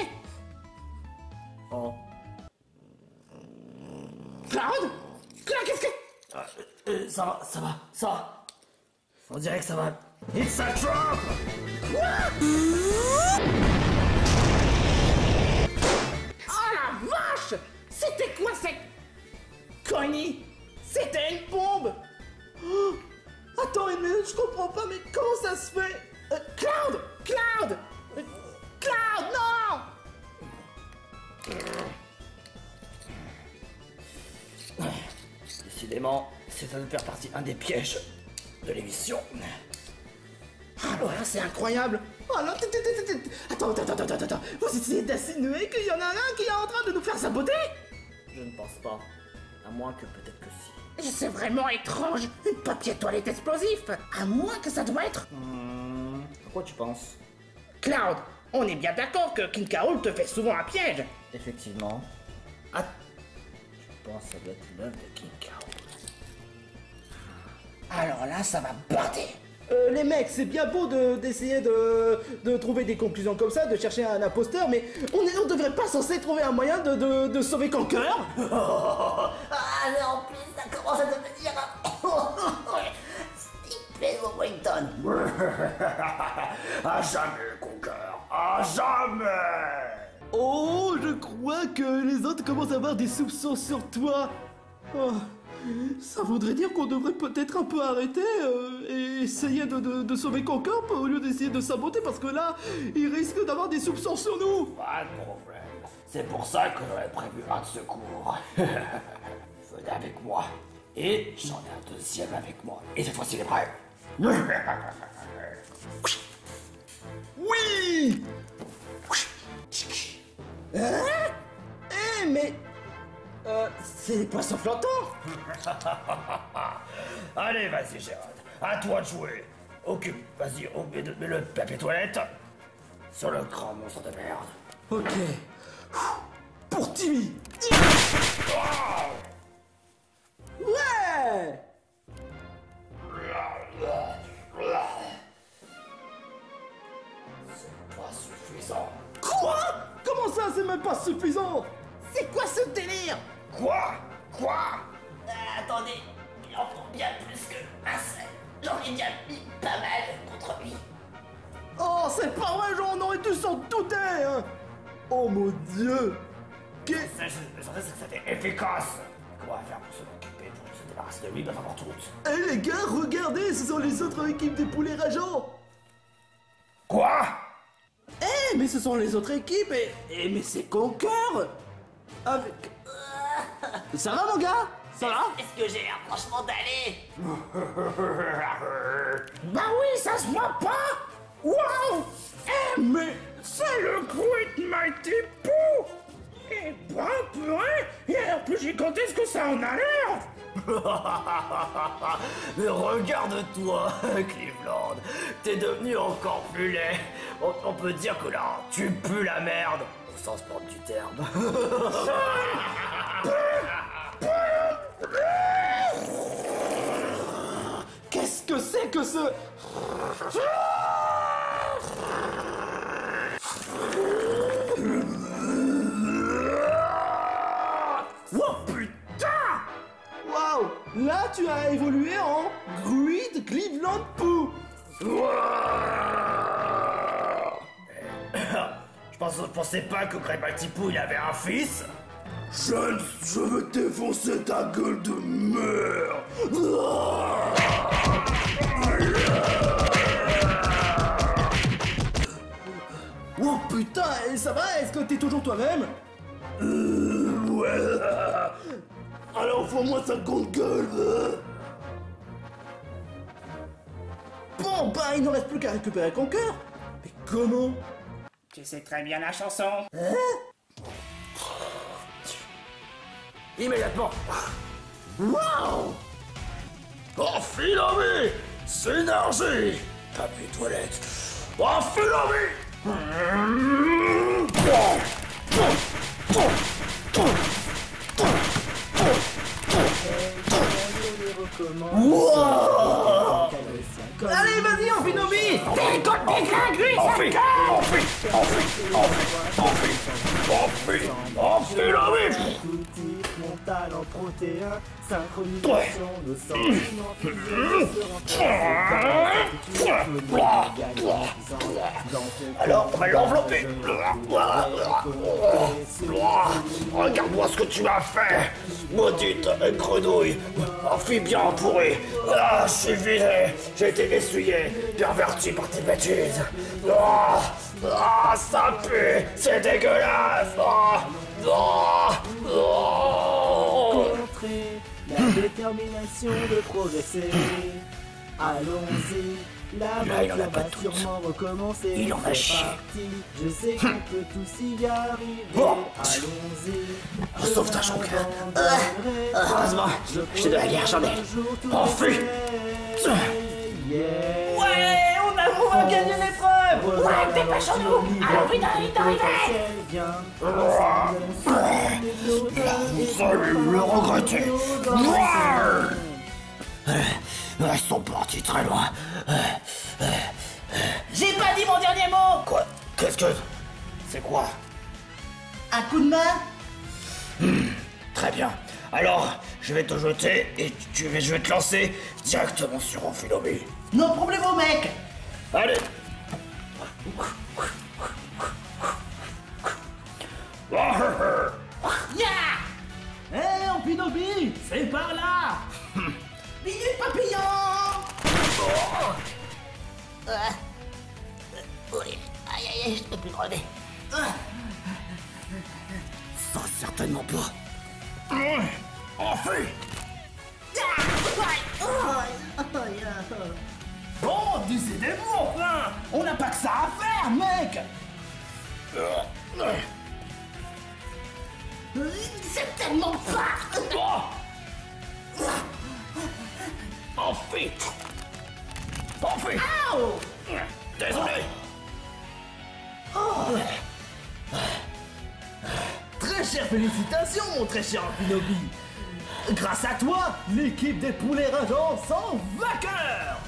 Oh. Claude? Claude, qu'est-ce que... Ça va. On dirait que ça va. It's a trap! Oh la vache! C'était quoi cette... Coigny? C'était une bombe! Oh, attends une minute, je comprends pas, mais comment ça se fait? Claude! Claude! Claude, non! Décidément, c'est ça de faire partie un des pièges de l'émission. Ah ouais, c'est incroyable! Oh non, attends, vous essayez d'insinuer qu'il y en a un qui est en train de nous faire saboter? Je ne pense pas. À moins que peut-être que si. C'est vraiment étrange! Un papier toilette explosif! À moins que ça doit être... Pourquoi tu penses? Claude, on est bien d'accord que King Carol te fait souvent un piège! Effectivement. Ah, je pense que ça doit être l'œuvre de King Carol. Alors là, ça va bander! Les mecs, c'est bien beau d'essayer de trouver des conclusions comme ça, de chercher un imposteur, mais on devrait pas censé trouver un moyen de sauver Conquer? Ah, mais en plus, ça commence à devenir Steve Wellington. À jamais, Conquer. À jamais! Oh, je crois que les autres commencent à avoir des soupçons sur toi. Oh, ça voudrait dire qu'on devrait peut-être un peu arrêter et essayer de sauver Conker au lieu d'essayer de saboter parce que là, il risque d'avoir des soupçons sur nous. Pas de problème. C'est pour ça que j'aurais prévu un de secours. Venez avec moi. Et j'en ai un deuxième avec moi. Et cette fois-ci, il est prêt. Oui. Hein? Eh, mais... c'est les poissons flottants. Allez, vas-y, Gérald. À toi de jouer. Occupe, vas-y, mets le papier toilette sur le grand monstre de merde. Ok. Pour Timmy. Ouais. C'est pas suffisant. Quoi? Comment ça, c'est même pas suffisant? C'est quoi ce délire? Quoi? Attendez, il en faut bien plus que un seul. J'en ai déjà mis pas mal contre lui. Oh, c'est pas vrai, j'en aurais dû s'en douter, hein. Oh mon Dieu. Qu'est-ce... Je savais que c'était efficace. Comment faire pour se occuper, pour se débarrasser de lui, bah pour toutes. Eh les gars, regardez, ce sont les autres équipes des poulets rageants. Quoi? Eh, mais ce sont les autres équipes et mais c'est Conker. Avec... Ça va, mon gars? Ça va? Est-ce que j'ai l'air franchement d'aller? Bah oui, ça se voit pas. Waouh. Eh, mais c'est le Great Mighty Pooh. Eh ben, purée, il a l'air plus gigantesque que ça en a l'air. Mais regarde-toi, Cleveland. T'es devenu encore plus laid. On peut dire que là, tu pues la merde. Au sens propre du terme. Qu'est-ce que c'est que ce... Oh putain. Waouh. Là, tu as évolué en Great Cleveland Pooh. Je pensais pas que Great Mighty Pooh il avait un fils. Je veux défoncer ta gueule de merde. Oh putain, et ça va? Est-ce que t'es toujours toi-même? Ouais. Alors faut-moi ta grande gueule. Bon, bah il ne reste plus qu'à récupérer Conker. Mais comment? Tu sais très bien la chanson. Immédiatement. Waouh. Enfilami! Synergie! Papier toilette! Enfilami! Allez, vas-y, Amphinobi. Enfilami! Mon talent protéin, synchronisation, nos sentiments Alors, on va l'envelopper. Regarde-moi ce que tu m'as fait. Maudite grenouille, amphibien pourri. Ah, je suis vidé. J'ai été essuyé, perverti par tes bêtises. Ah, ça pue. C'est dégueulasse. Contrer la détermination de progresser. Allons-y, la il en a voiture pas va toutes. sûrement recommencer. Il en a C'est chié. parti, je sais qu'on peut tous y arriver. Oh. Allons-y, Un sauvetage en cas. n'abandonnerai pas. Heureusement, j'ai de la guerre chandelle. Enfuis. Yeah. Ouais, on a vraiment gagné l'épreuve. Ouais, dépêchons-nous. Alors vite, Vous allez le regretter. Ils sont partis très loin. J'ai pas dit mon dernier mot. Quoi? Qu'est-ce que... C'est quoi? Un coup de main? Très bien. Alors, je vais te jeter et je vais te lancer directement sur Amphinobi. No problemo, mec. Allez. Hé, Ampinobi, c'est par là. Minute papillon. Oui, aïe aïe aïe, je peux plus crever. Ça, certainement pas. Enfui. Bon, décidez-vous enfin. On n'a pas que ça à faire, mec. C'est tellement pas. Enfui. Enfui. Désolé. Très chères félicitations, mon très cher Ampinobi. Grâce à toi, l'équipe des poulets rageants sont vainqueurs.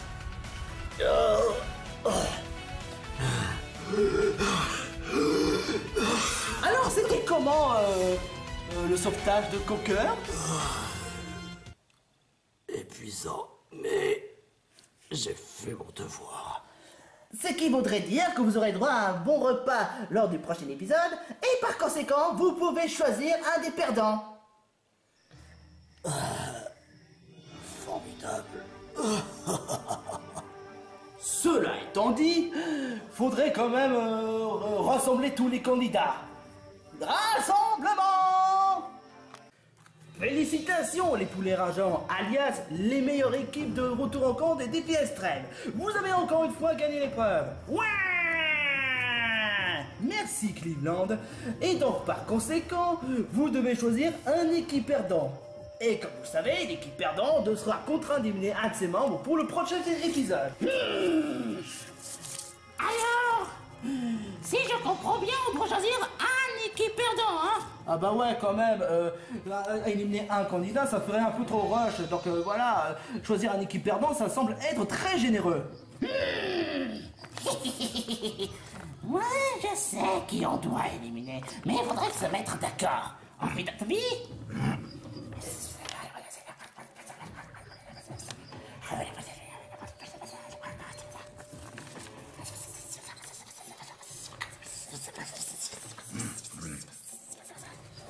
Alors, c'était comment le sauvetage de Coqueur? Épuisant, mais j'ai fait mon devoir. Ce qui voudrait dire que vous aurez droit à un bon repas lors du prochain épisode, et par conséquent, vous pouvez choisir un des perdants. Formidable. Cela étant dit, faudrait quand même rassembler tous les candidats. Rassemblement! Félicitations les poulets rageants, alias les meilleures équipes de retour en camp des défis extrêmes. Vous avez encore une fois gagné l'épreuve. Ouais! Merci Cleveland. Et donc par conséquent, vous devez choisir un équipe perdant. Et comme vous le savez, l'équipe perdante sera contrainte d'éliminer un de ses membres pour le prochain épisode. Alors, si je comprends bien, on doit choisir un équipe perdant, hein? Ah bah ouais, quand même, éliminer un candidat, ça ferait un peu trop rush. Donc voilà, choisir un équipe perdant, ça semble être très généreux. Ouais, je sais qui on doit éliminer, mais il faudrait se mettre d'accord. Envie d'avis?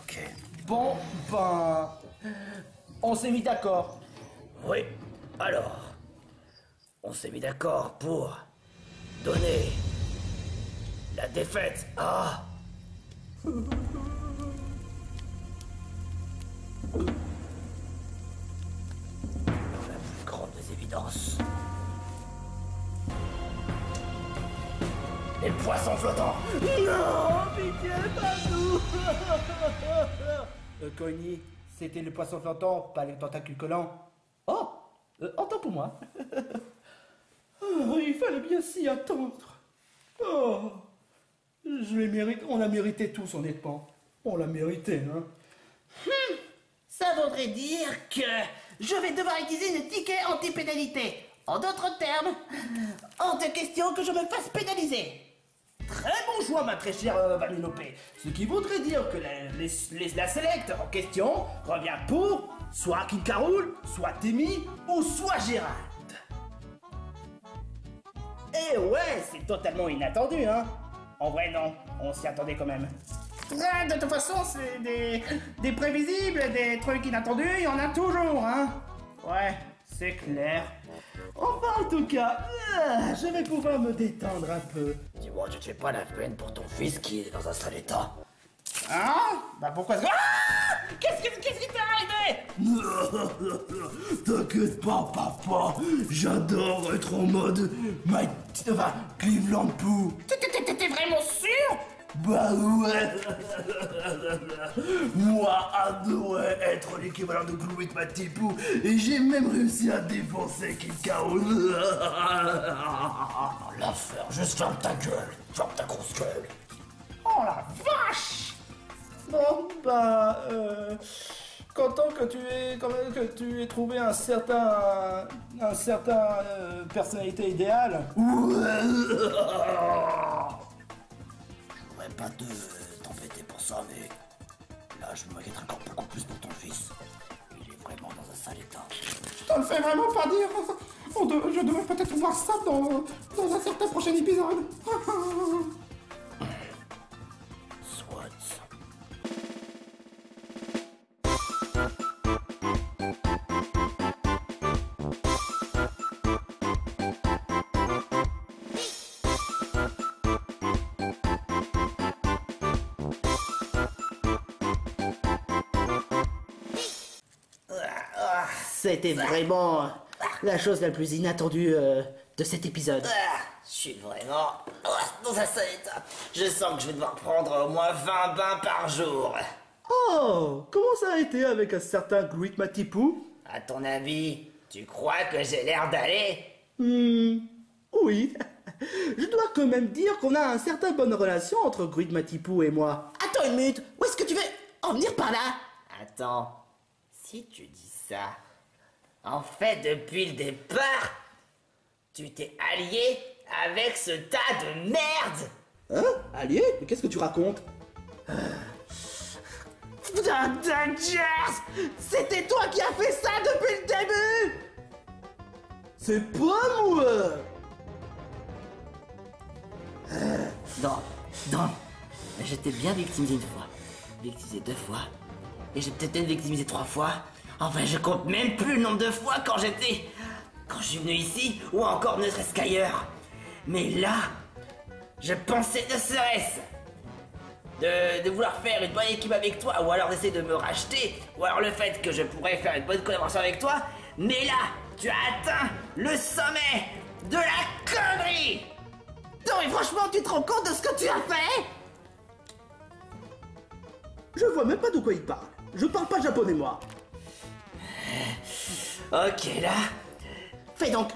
Ok. Bon, ben... on s'est mis d'accord. Oui, alors, on s'est mis d'accord pour donner la défaite à... la plus grande des évidences. Les poissons flottants. Non, pitié, pas nous. Cogny, c'était le poisson flottant, pas les tentacules collants. Oh, entends pour moi. Oh, il fallait bien s'y attendre. Oh, je l'ai mérité, on l'a mérité tous, honnêtement. On l'a mérité, hein. Ça voudrait dire que je vais devoir utiliser le ticket anti-pénalité. En d'autres termes, hors de question que je me fasse pénaliser. Très bon choix, ma très chère Vanellope. Ce qui voudrait dire que la select en question revient pour soit King Carol, soit Timmy ou soit Gérald. Et ouais, c'est totalement inattendu, hein. En vrai, non, on s'y attendait quand même. Ouais, de toute façon, c'est des prévisibles, des trucs inattendus, il y en a toujours, hein. Ouais, c'est clair. Enfin, en tout cas, je vais pouvoir me détendre un peu. Dis-moi, tu te fais pas la peine pour ton fils qui est dans un sale état. Hein? Bah pourquoi... Ah! Qu'est-ce qui t'est arrivé? T'inquiète pas, papa. J'adore être en mode Cleveland Pooh. T'es vraiment sûr? Bah ouais. Moi, adorais être l'équivalent de Glouit Matipou et j'ai même réussi à défoncer Kikao. L'affaire, juste ferme ta gueule. Ferme ta grosse gueule. Oh la vache! Bon, bah, content que tu aies trouvé un certain personnalité idéale. Je pas de t'embêter pour ça, mais là, je m'inquiète encore beaucoup plus pour ton fils. Il est vraiment dans un sale état. Je te le fais vraiment pas dire. Je devrais peut-être voir ça dans un certain prochain épisode. Soit. C'était vraiment la chose la plus inattendue de cet épisode. Je suis vraiment dans un sale état. Je sens que je vais devoir prendre au moins 20 bains par jour. Oh, comment ça a été avec un certain Great Matipou? À ton avis, tu crois que j'ai l'air d'aller? Oui. Je dois quand même dire qu'on a une certaine bonne relation entre Great Matipou et moi. Attends une minute, où est-ce que tu veux en venir par là? Attends, si tu dis ça, en fait, depuis le départ, tu t'es allié avec ce tas de merde. Hein? Allié? Mais qu'est-ce que tu racontes? Putain, Dangers! C'était toi qui as fait ça depuis le début! C'est pas moi! Non, j'étais bien victimisé une fois, victimisé 2 fois, et j'ai peut-être victimisé 3 fois. Enfin, je compte même plus le nombre de fois quand je suis venu ici, ou encore ne serait-ce qu'ailleurs. Mais là, je pensais ne serait-ce de vouloir faire une bonne équipe avec toi, ou alors d'essayer de me racheter, ou alors le fait que je pourrais faire une bonne collaboration avec toi. Mais là, tu as atteint le sommet de la connerie. Non mais franchement, tu te rends compte de ce que tu as fait? Je vois même pas de quoi il parle. Je parle pas japonais, moi. Ok, là. Fais donc.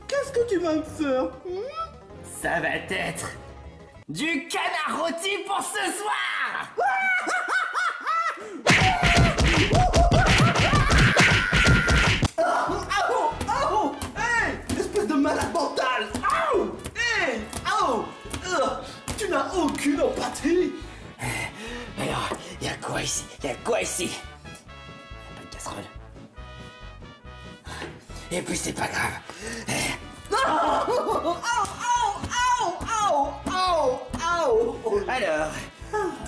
Qu'est-ce que tu vas me faire? Ça va être du canard rôti pour ce soir. Oh! Hey! Espèce de malade mental! Oh! Hey! Oh! Tu n'as aucune empathie! Alors, y a quoi ici? Pas de casserole. Et puis c'est pas grave. Alors,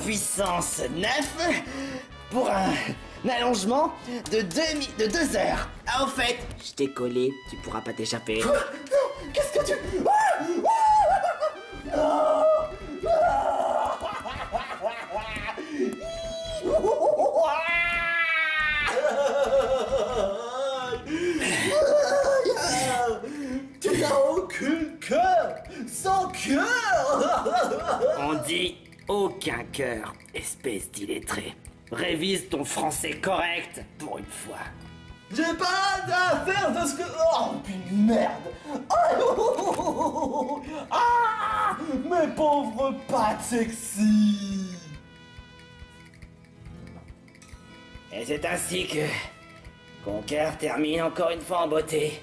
puissance 9 pour un allongement de 2 heures. Ah, au fait, je t'ai collé, tu pourras pas t'échapper. Qu'est-ce que tu... Tu n'as aucun cœur! Sans cœur! On dit aucun cœur, espèce d'illettré. Révise ton français correct pour une fois. J'ai pas à faire de ce que... Oh, puis merde! Ah! Mes pauvres pattes sexy! Et c'est ainsi que Conker termine encore une fois en beauté,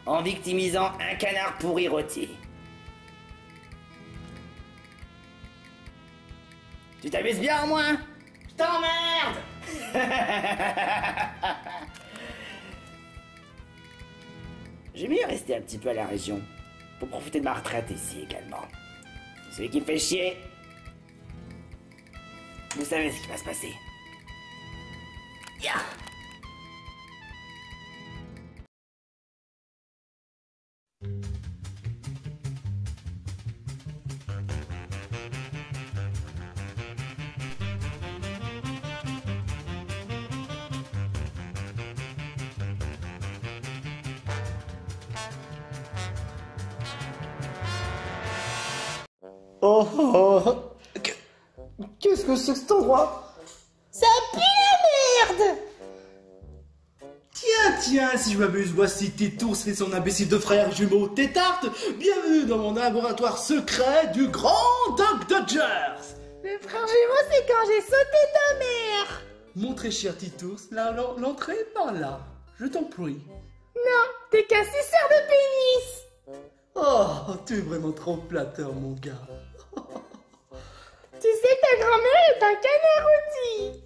en victimisant un canard pourri rôti. Tu t'amuses bien au moins? Je t'emmerde! J'ai mieux rester un petit peu à la région, pour profiter de ma retraite ici également. Celui qui me fait chier, vous savez ce qui va se passer. Ya! Oh! Qu'est-ce que c'est que cet endroit? Ça pue la merde! Tiens, si je m'abuse, voici Titours et son imbécile de frère jumeau Tétarte. Bienvenue dans mon laboratoire secret du grand Doc Dodgers. Le frère jumeau, c'est quand j'ai sauté ta mère! Mon très cher Titours, l'entrée est par là. Je t'en prie. Non, t'es qu'un suceur de pénis! Oh, tu es vraiment trop flatteur, mon gars. Tu sais que ta grand-mère est un canard rôti!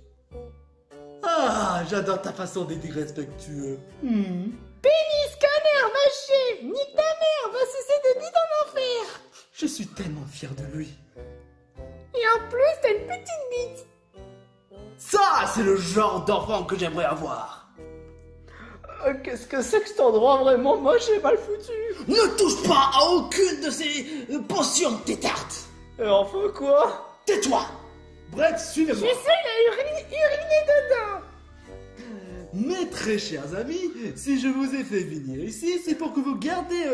Ah, j'adore ta façon d'être irrespectueux. Pénis, connard, vaché! Nique ta mère, va sucer de bite en enfer! Je suis tellement fier de lui. Et en plus, t'as une petite bite! Ça, c'est le genre d'enfant que j'aimerais avoir. Qu'est-ce que c'est que cet endroit vraiment moche et mal foutu? Ne touche pas à aucune de ces potions, Tétarte. Enfin quoi? Tais-toi. Bref, Je suivez-moi. suis sûr, il a uriné dedans! très chers amis, si je vous ai fait venir ici, c'est pour que vous gardiez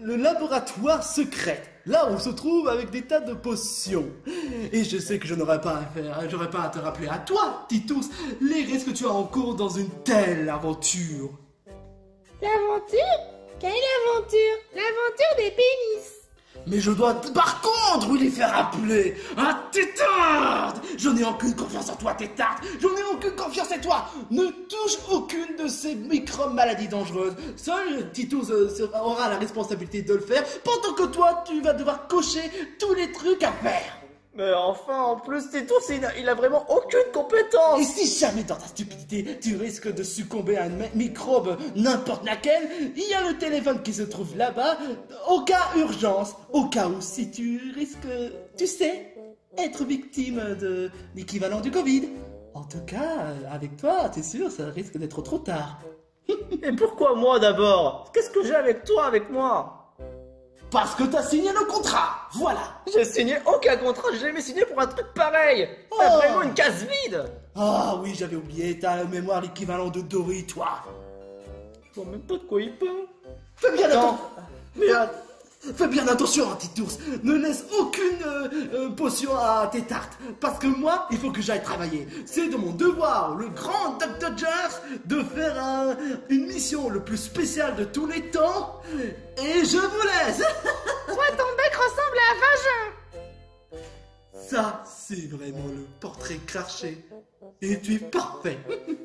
le laboratoire secret. Là où on se trouve avec des tas de potions. Et je sais que je n'aurais pas à te rappeler à toi, Titus, les risques que tu as en cours dans une telle aventure. L'aventure? Quelle aventure? L'aventure des pénis. Mais je dois par contre lui faire rappeler à Tétard. Je n'ai aucune confiance en toi, Tétard. Je n'ai aucune confiance en toi. Ne touche aucune de ces micro-maladies dangereuses. Seul Titus aura la responsabilité de le faire, pendant que toi, tu vas devoir cocher tous les trucs à faire. Mais enfin, en plus, Titus, il a vraiment aucune compétence. Et si jamais dans ta stupidité, tu risques de succomber à un microbe n'importe laquelle, il y a le téléphone qui se trouve là-bas, au cas urgence, au cas où si tu risques, tu sais, être victime de l'équivalent du Covid. En tout cas, avec toi, t'es sûr, ça risque d'être trop tard. Et pourquoi moi d'abord? Qu'est-ce que j'ai avec toi, avec moi? Parce que t'as signé le contrat, voilà. J'ai signé aucun contrat, j'ai jamais signé pour un truc pareil. T'as vraiment une case vide. Ah oui, j'avais oublié, t'as la mémoire l'équivalent de Dory, toi. Je vois même pas de quoi il parle. Fais bien attention. Fais bien attention, hein, Titus. Ne laisse aucune potion à tes tartes. Parce que moi, il faut que j'aille travailler. C'est de mon devoir, le grand Dr. Jars, de faire une mission le plus spéciale de tous les temps. Et je vous laisse. Toi, ton bec ressemble à un vagin. Ça, c'est vraiment le portrait craché. Et tu es parfait.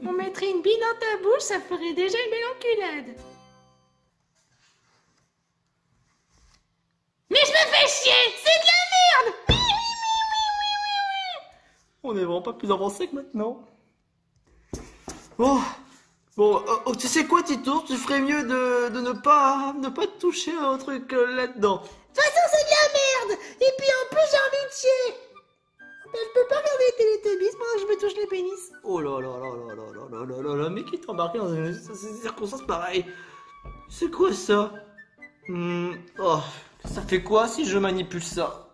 On mettrait une bille dans ta bouche, ça ferait déjà une belle enculade. Mais je me fais chier, c'est de la merde. On est vraiment pas plus avancé que maintenant. Bon, tu sais quoi, Titus, tu ferais mieux de ne pas toucher un truc là-dedans. De toute façon, c'est de la merde. Et puis en plus, j'ai envie de chier. Mais je peux pas regarder les Télétubbies pendant que je me touche les pénis. Oh là là là là là là là là là, mais qui t'a embarqué dans une circonstance pareille? C'est quoi ça? Oh, ça fait quoi si je manipule ça?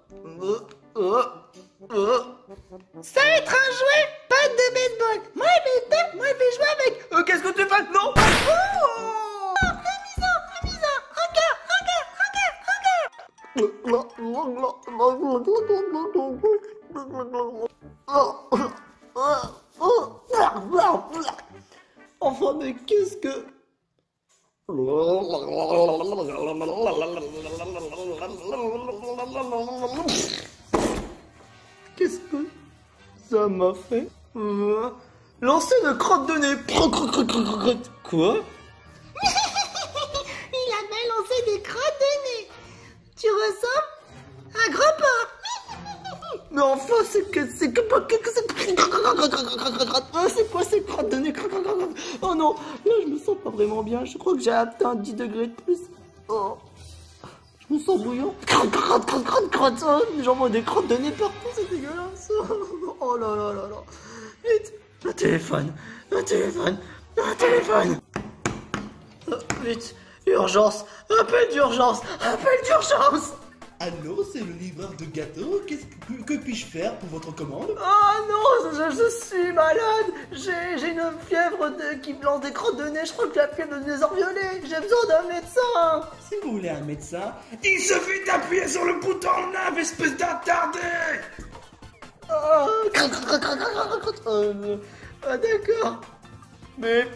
Ça va être un jouet, pas de baseball. Moi, je vais jouer avec. Qu'est-ce que tu fais? Non! Enfin, mais qu'est-ce que... Qu'est-ce que ça m'a fait? Lancer de crotte de nez. Quoi? Il a bien lancé des crottes de nez. Tu ressembles à un gros porc. Mais enfin, c'est quoi ces crottes de nez? Oh non, là je me sens pas vraiment bien. Je crois que j'ai atteint 10 degrés de plus. Oh, je me sens bouillant. Oh, j'en vois des crottes de nez partout, c'est dégueulasse. Oh là là là là. Vite, un téléphone. Vite, urgence, appel d'urgence. Allô, c'est le livreur de gâteaux. Que puis-je faire pour votre commande? Oh non, je suis malade. J'ai une fièvre qui me lance des crottes de nez. Je crois que j'ai la fièvre de dinosaure violet. J'ai besoin d'un médecin. Si vous voulez un médecin, Il suffit d'appuyer sur le bouton 9, espèce d'attardé. D'accord. Mais...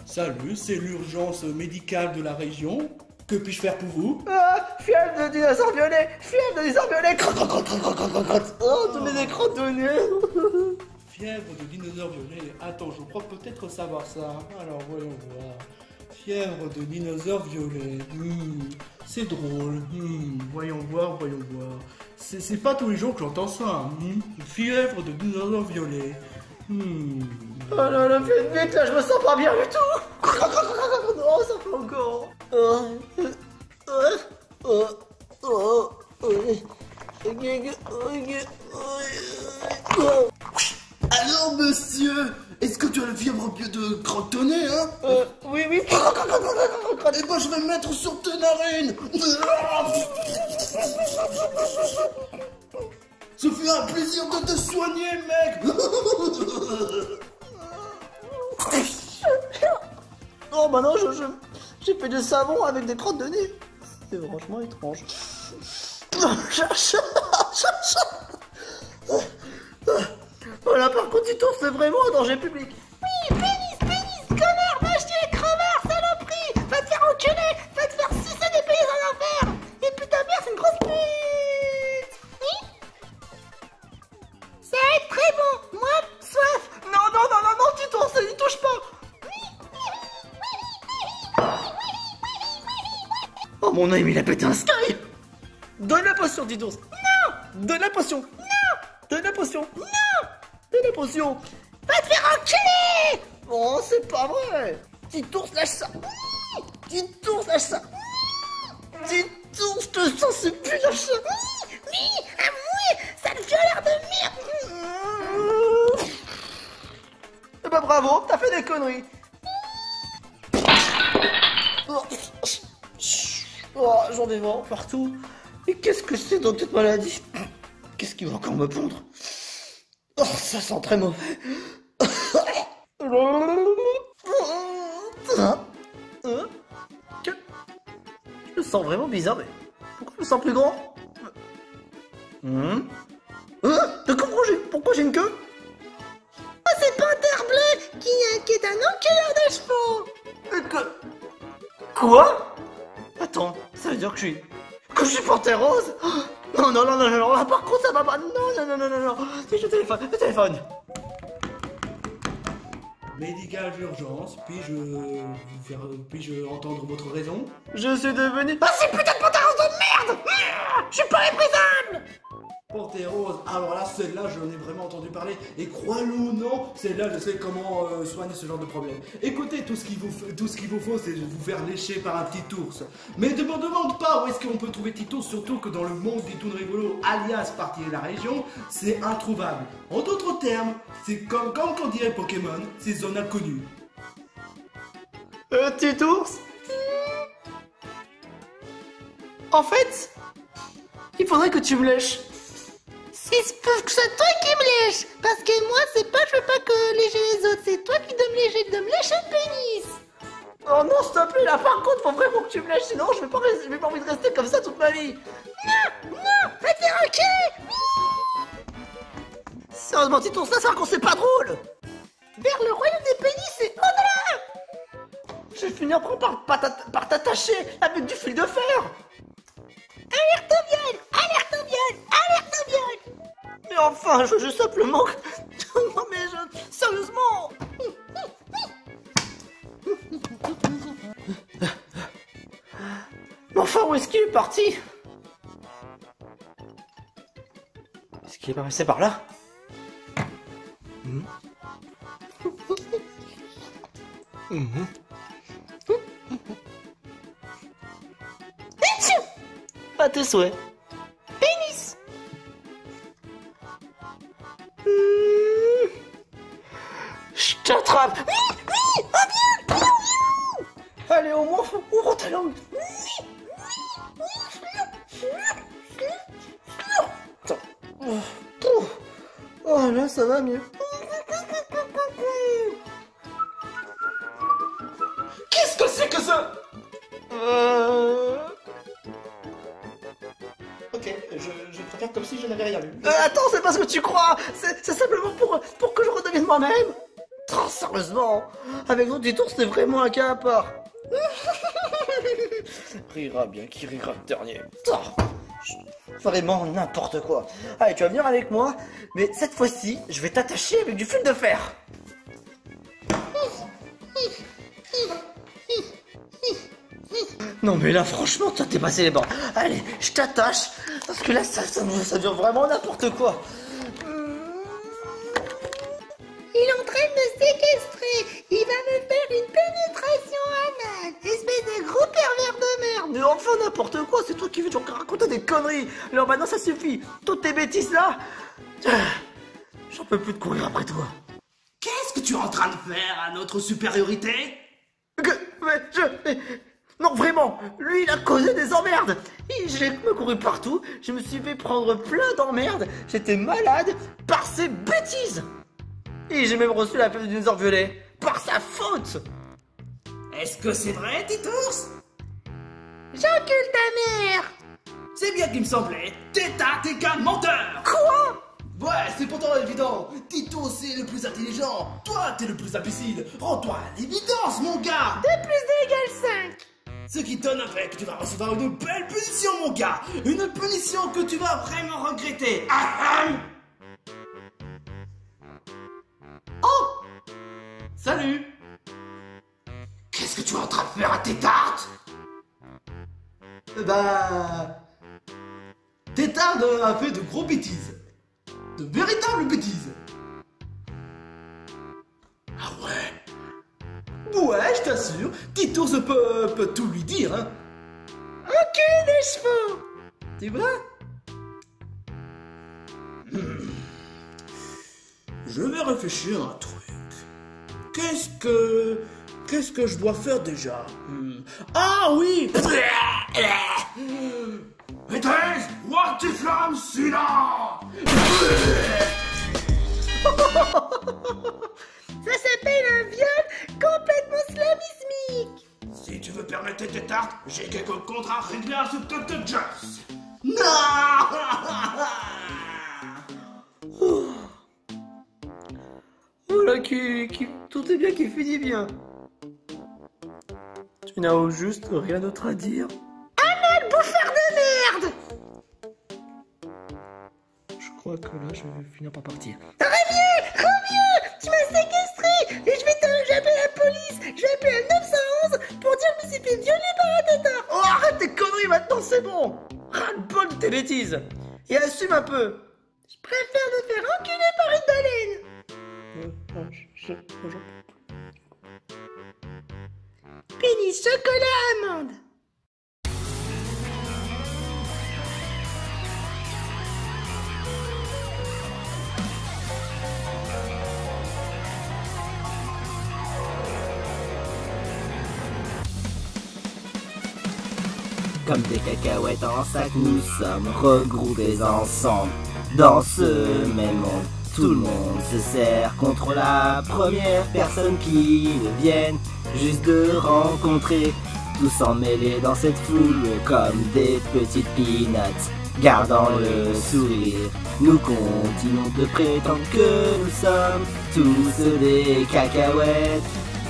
salut, c'est l'urgence médicale de la région. Que puis-je faire pour vous? Fièvre de dinosaure violet. Oh, tu mets des crottes de nez. Fièvre de dinosaure violet. Attends, je crois peut-être savoir ça. Alors, voyons voir. Fièvre de dinosaure violet. C'est drôle. Voyons voir. C'est pas tous les jours que j'entends ça. Fièvre de dinosaure violet. Oh là là, vite, là, je me sens pas bien du tout. Oh, ça fait encore. Alors, monsieur, est-ce que tu as le fièvre de crotte-nez, hein? Oui. Eh ben, je vais me mettre sur tes narines. Ce fut un plaisir de te soigner, mec. Oh bah non, j'ai fait du savon avec des crottes de nez. C'est franchement étrange. Voilà, par contre, Tito, c'est vraiment un danger public. Oui, pénis, connard, va chier, crevard, saloperie. Va te faire enculer, va te faire sucer des pays en enfer. Et puis ta mère, c'est une grosse pute. Oui. Ça va être très bon. Moi, soif. Non, Tito, n'y touche pas. Oh mon œil, mais il a pété un sky. Donne la potion, Tito. Non. Donne la potion. Non. Donne la potion. Non. Donne la potion. Va te faire enculer. Oh, c'est pas vrai. Tito, lâche ça. Tito, lâche ça. Tito, je te sens, c'est plus lâche ça. Oui, à moi, sale violeur de merde. Eh ben bravo, t'as fait des conneries. Oh, j'en ai vent partout. Et qu'est-ce que c'est dans cette maladie? Qu'est-ce qui va encore me pondre? Oh, ça sent très mauvais. Je me sens vraiment bizarre, mais pourquoi je me sens plus grand? Pourquoi j'ai une queue? Oh, c'est Panthère Bleu qui est un enculeur de chevaux. Quoi? Attends, ça veut dire que je suis Panthère Rose? Oh, non, là, par contre ça va pas, non, c'est le téléphone. Médical d'urgence, puis-je entendre votre raison? Je suis devenu... Oh, c'est putain de Panthère Rose de merde. Je suis pas méprisable. Panthère Rose, alors là, celle-là, j'en ai vraiment entendu parler, et crois-le ou non, celle-là, je sais comment soigner ce genre de problème. Écoutez, tout ce qu'il vous faut, c'est vous faire lécher par un petit ours. Mais ne me demande pas où est-ce qu'on peut trouver petit ours, surtout que dans le monde des toons rigolos, alias partie de la région, c'est introuvable. En d'autres termes, c'est comme quand on dirait Pokémon, c'est zone inconnue. Petit ours? En fait, il faudrait que tu me lèches. C'est toi qui me lèches. Parce que moi, je veux pas que lécher les autres. C'est toi qui dois me lécher le pénis. Oh non, s'il te plaît, là par contre, faut vraiment que tu me lèches, sinon je vais pas envie de rester comme ça toute ma vie. Non, va te faire enculer. Sérieusement, petit ours, là, c'est qu'on c'est pas drôle. Vers le royaume des pénis, c'est au-delà. Je vais finir par t'attacher avec du fil de fer. Alerte au viol. Mais enfin, je simplement... Non mais sérieusement. Mais enfin, où est-ce qu'il est parti? Est-ce qu'il est pas passé par là? À tes souhaits. Pénis. Je t'attrape. Oui, oh bien. Allez, au moins, ouvre ta langue. Attends. Oh, là, ça va mieux. Qu'est-ce que c'est que ça? Ok, je préfère comme si je n'avais rien vu. Attends, c'est pas ce que tu crois. C'est simplement pour que je redevienne moi-même. Oh, sérieusement, avec notre détour, c'est vraiment un cas à part. Rira bien qui rira le dernier. Oh, vraiment n'importe quoi. Allez, tu vas venir avec moi, mais cette fois-ci, je vais t'attacher avec du fil de fer. Non mais là franchement toi t'es passé les bords. Allez, je t'attache parce que là ça devient vraiment n'importe quoi. Il est en train de me séquestrer. Il va me faire une pénétration anale. Espèce de gros pervers de merde. Mais enfin n'importe quoi, c'est toi qui veux toujours raconter des conneries. Alors maintenant ça suffit. Toutes tes bêtises là, j'en peux plus de courir après toi. Qu'est-ce que tu es en train de faire à notre supériorité? Non, vraiment, lui, il a causé des emmerdes. J'ai couru partout, je me suis fait prendre plein d'emmerdes. J'étais malade par ses bêtises. Et j'ai même reçu la plaie de dinosaure violet. Par sa faute. Est-ce que c'est vrai, Titus? J'encule ta mère. C'est bien qu'il me semblait. Tétard, t'es qu'un menteur. Quoi? Ouais, c'est pourtant évident. Tito, c'est le plus intelligent. Toi, t'es le plus imbécile. Rends-toi à l'évidence, mon gars. 2 + 2 = 5. Ce qui donnerait que tu vas recevoir une belle punition, mon gars. Une punition que tu vas vraiment regretter. Ah, ah. Oh! Salut! Qu'est-ce que tu es en train de faire à tes tartes? Bah... Tétard a fait de gros bêtises. De véritables bêtises. Ah ouais? Ouais, je t'assure, Tito peut tout lui dire, hein. Encule des chevaux. C'est vrai? Je vais réfléchir à un truc. Qu'est-ce que je dois faire déjà? Ah oui! Maîtresse, roi tes flammes, celui-là! Ça s'appelle un viol complètement slamismique. Si tu veux permettre tes tartes, j'ai quelques contrats à régler à ce Dr. Jones. Non! Voilà tout est bien qui finit bien. Tu n'as au juste rien d'autre à dire. Allez, bouffeur de merde. Je crois que là je vais finir par partir. Reviens, tu m'as séquestré et j'appelle la police, je vais appeler le 911 pour dire que je me suis fait violer par un tétard. Oh, arrête tes conneries maintenant, c'est bon. Ras-le-bol de tes bêtises. Et assume un peu. Je préfère me faire enculer par une baleine. Pénis chocolat amande. Comme des cacahuètes en sac, nous sommes regroupés ensemble. Dans ce même monde, tout le monde se serre contre la première personne qui ne vienne juste de rencontrer. Tous emmêlés dans cette foule comme des petites peanuts. Gardant le sourire, nous continuons de prétendre que nous sommes tous des cacahuètes.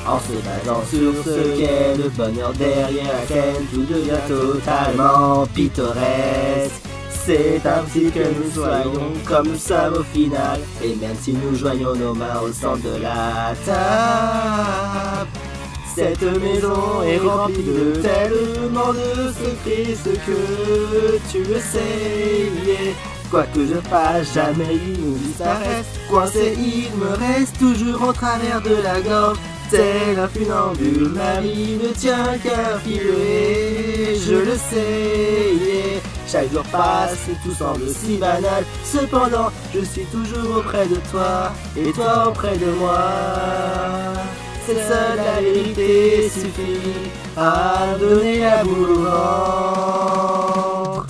En se basant sur ce qu'est le bonheur derrière la scène, tout devient totalement pittoresque. C'est ainsi que nous soyons comme nous sommes au final. Et même si nous joignons nos mains au centre de la table, cette maison est remplie de tellement de secrets, ce que tu le sais. Yeah. Quoi que je fasse, jamais ils nous disparaissent. Coincé, il me reste toujours en travers de la gorge. C'est un funambule, ma vie ne tient qu'à filer, je le sais, yeah. Chaque jour passe et tout semble si banal. Cependant, je suis toujours auprès de toi, et toi auprès de moi. C'est seule la vérité suffit à donner la boule au ventre.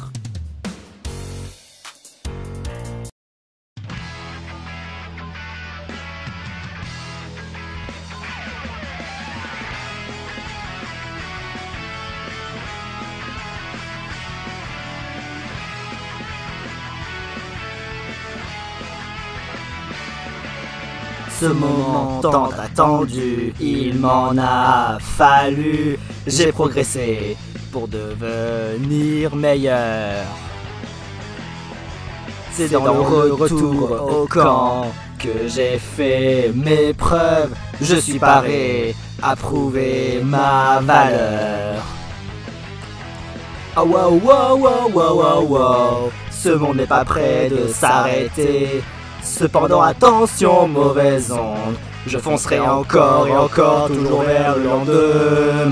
Ce moment tant attendu, il m'en a fallu. J'ai progressé pour devenir meilleur. C'est dans le retour au camp que j'ai fait mes preuves. Je suis paré à prouver ma valeur. Ah wow wow wow wow wow wow. Ce monde n'est pas prêt de s'arrêter. Cependant attention, mauvaise onde, je foncerai encore et encore, toujours vers le lendemain.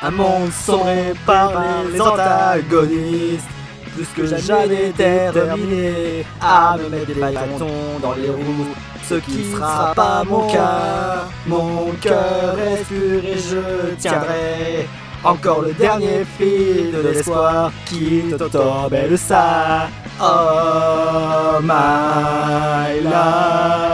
Un monde sombré par les antagonistes, plus que jamais déterminé à me mettre des bâtons dans les roues. Ce qui sera pas mon cas, mon cœur est pur et je tiendrai encore le dernier fil de l'espoir qui t'entorbelle ça. Oh my life.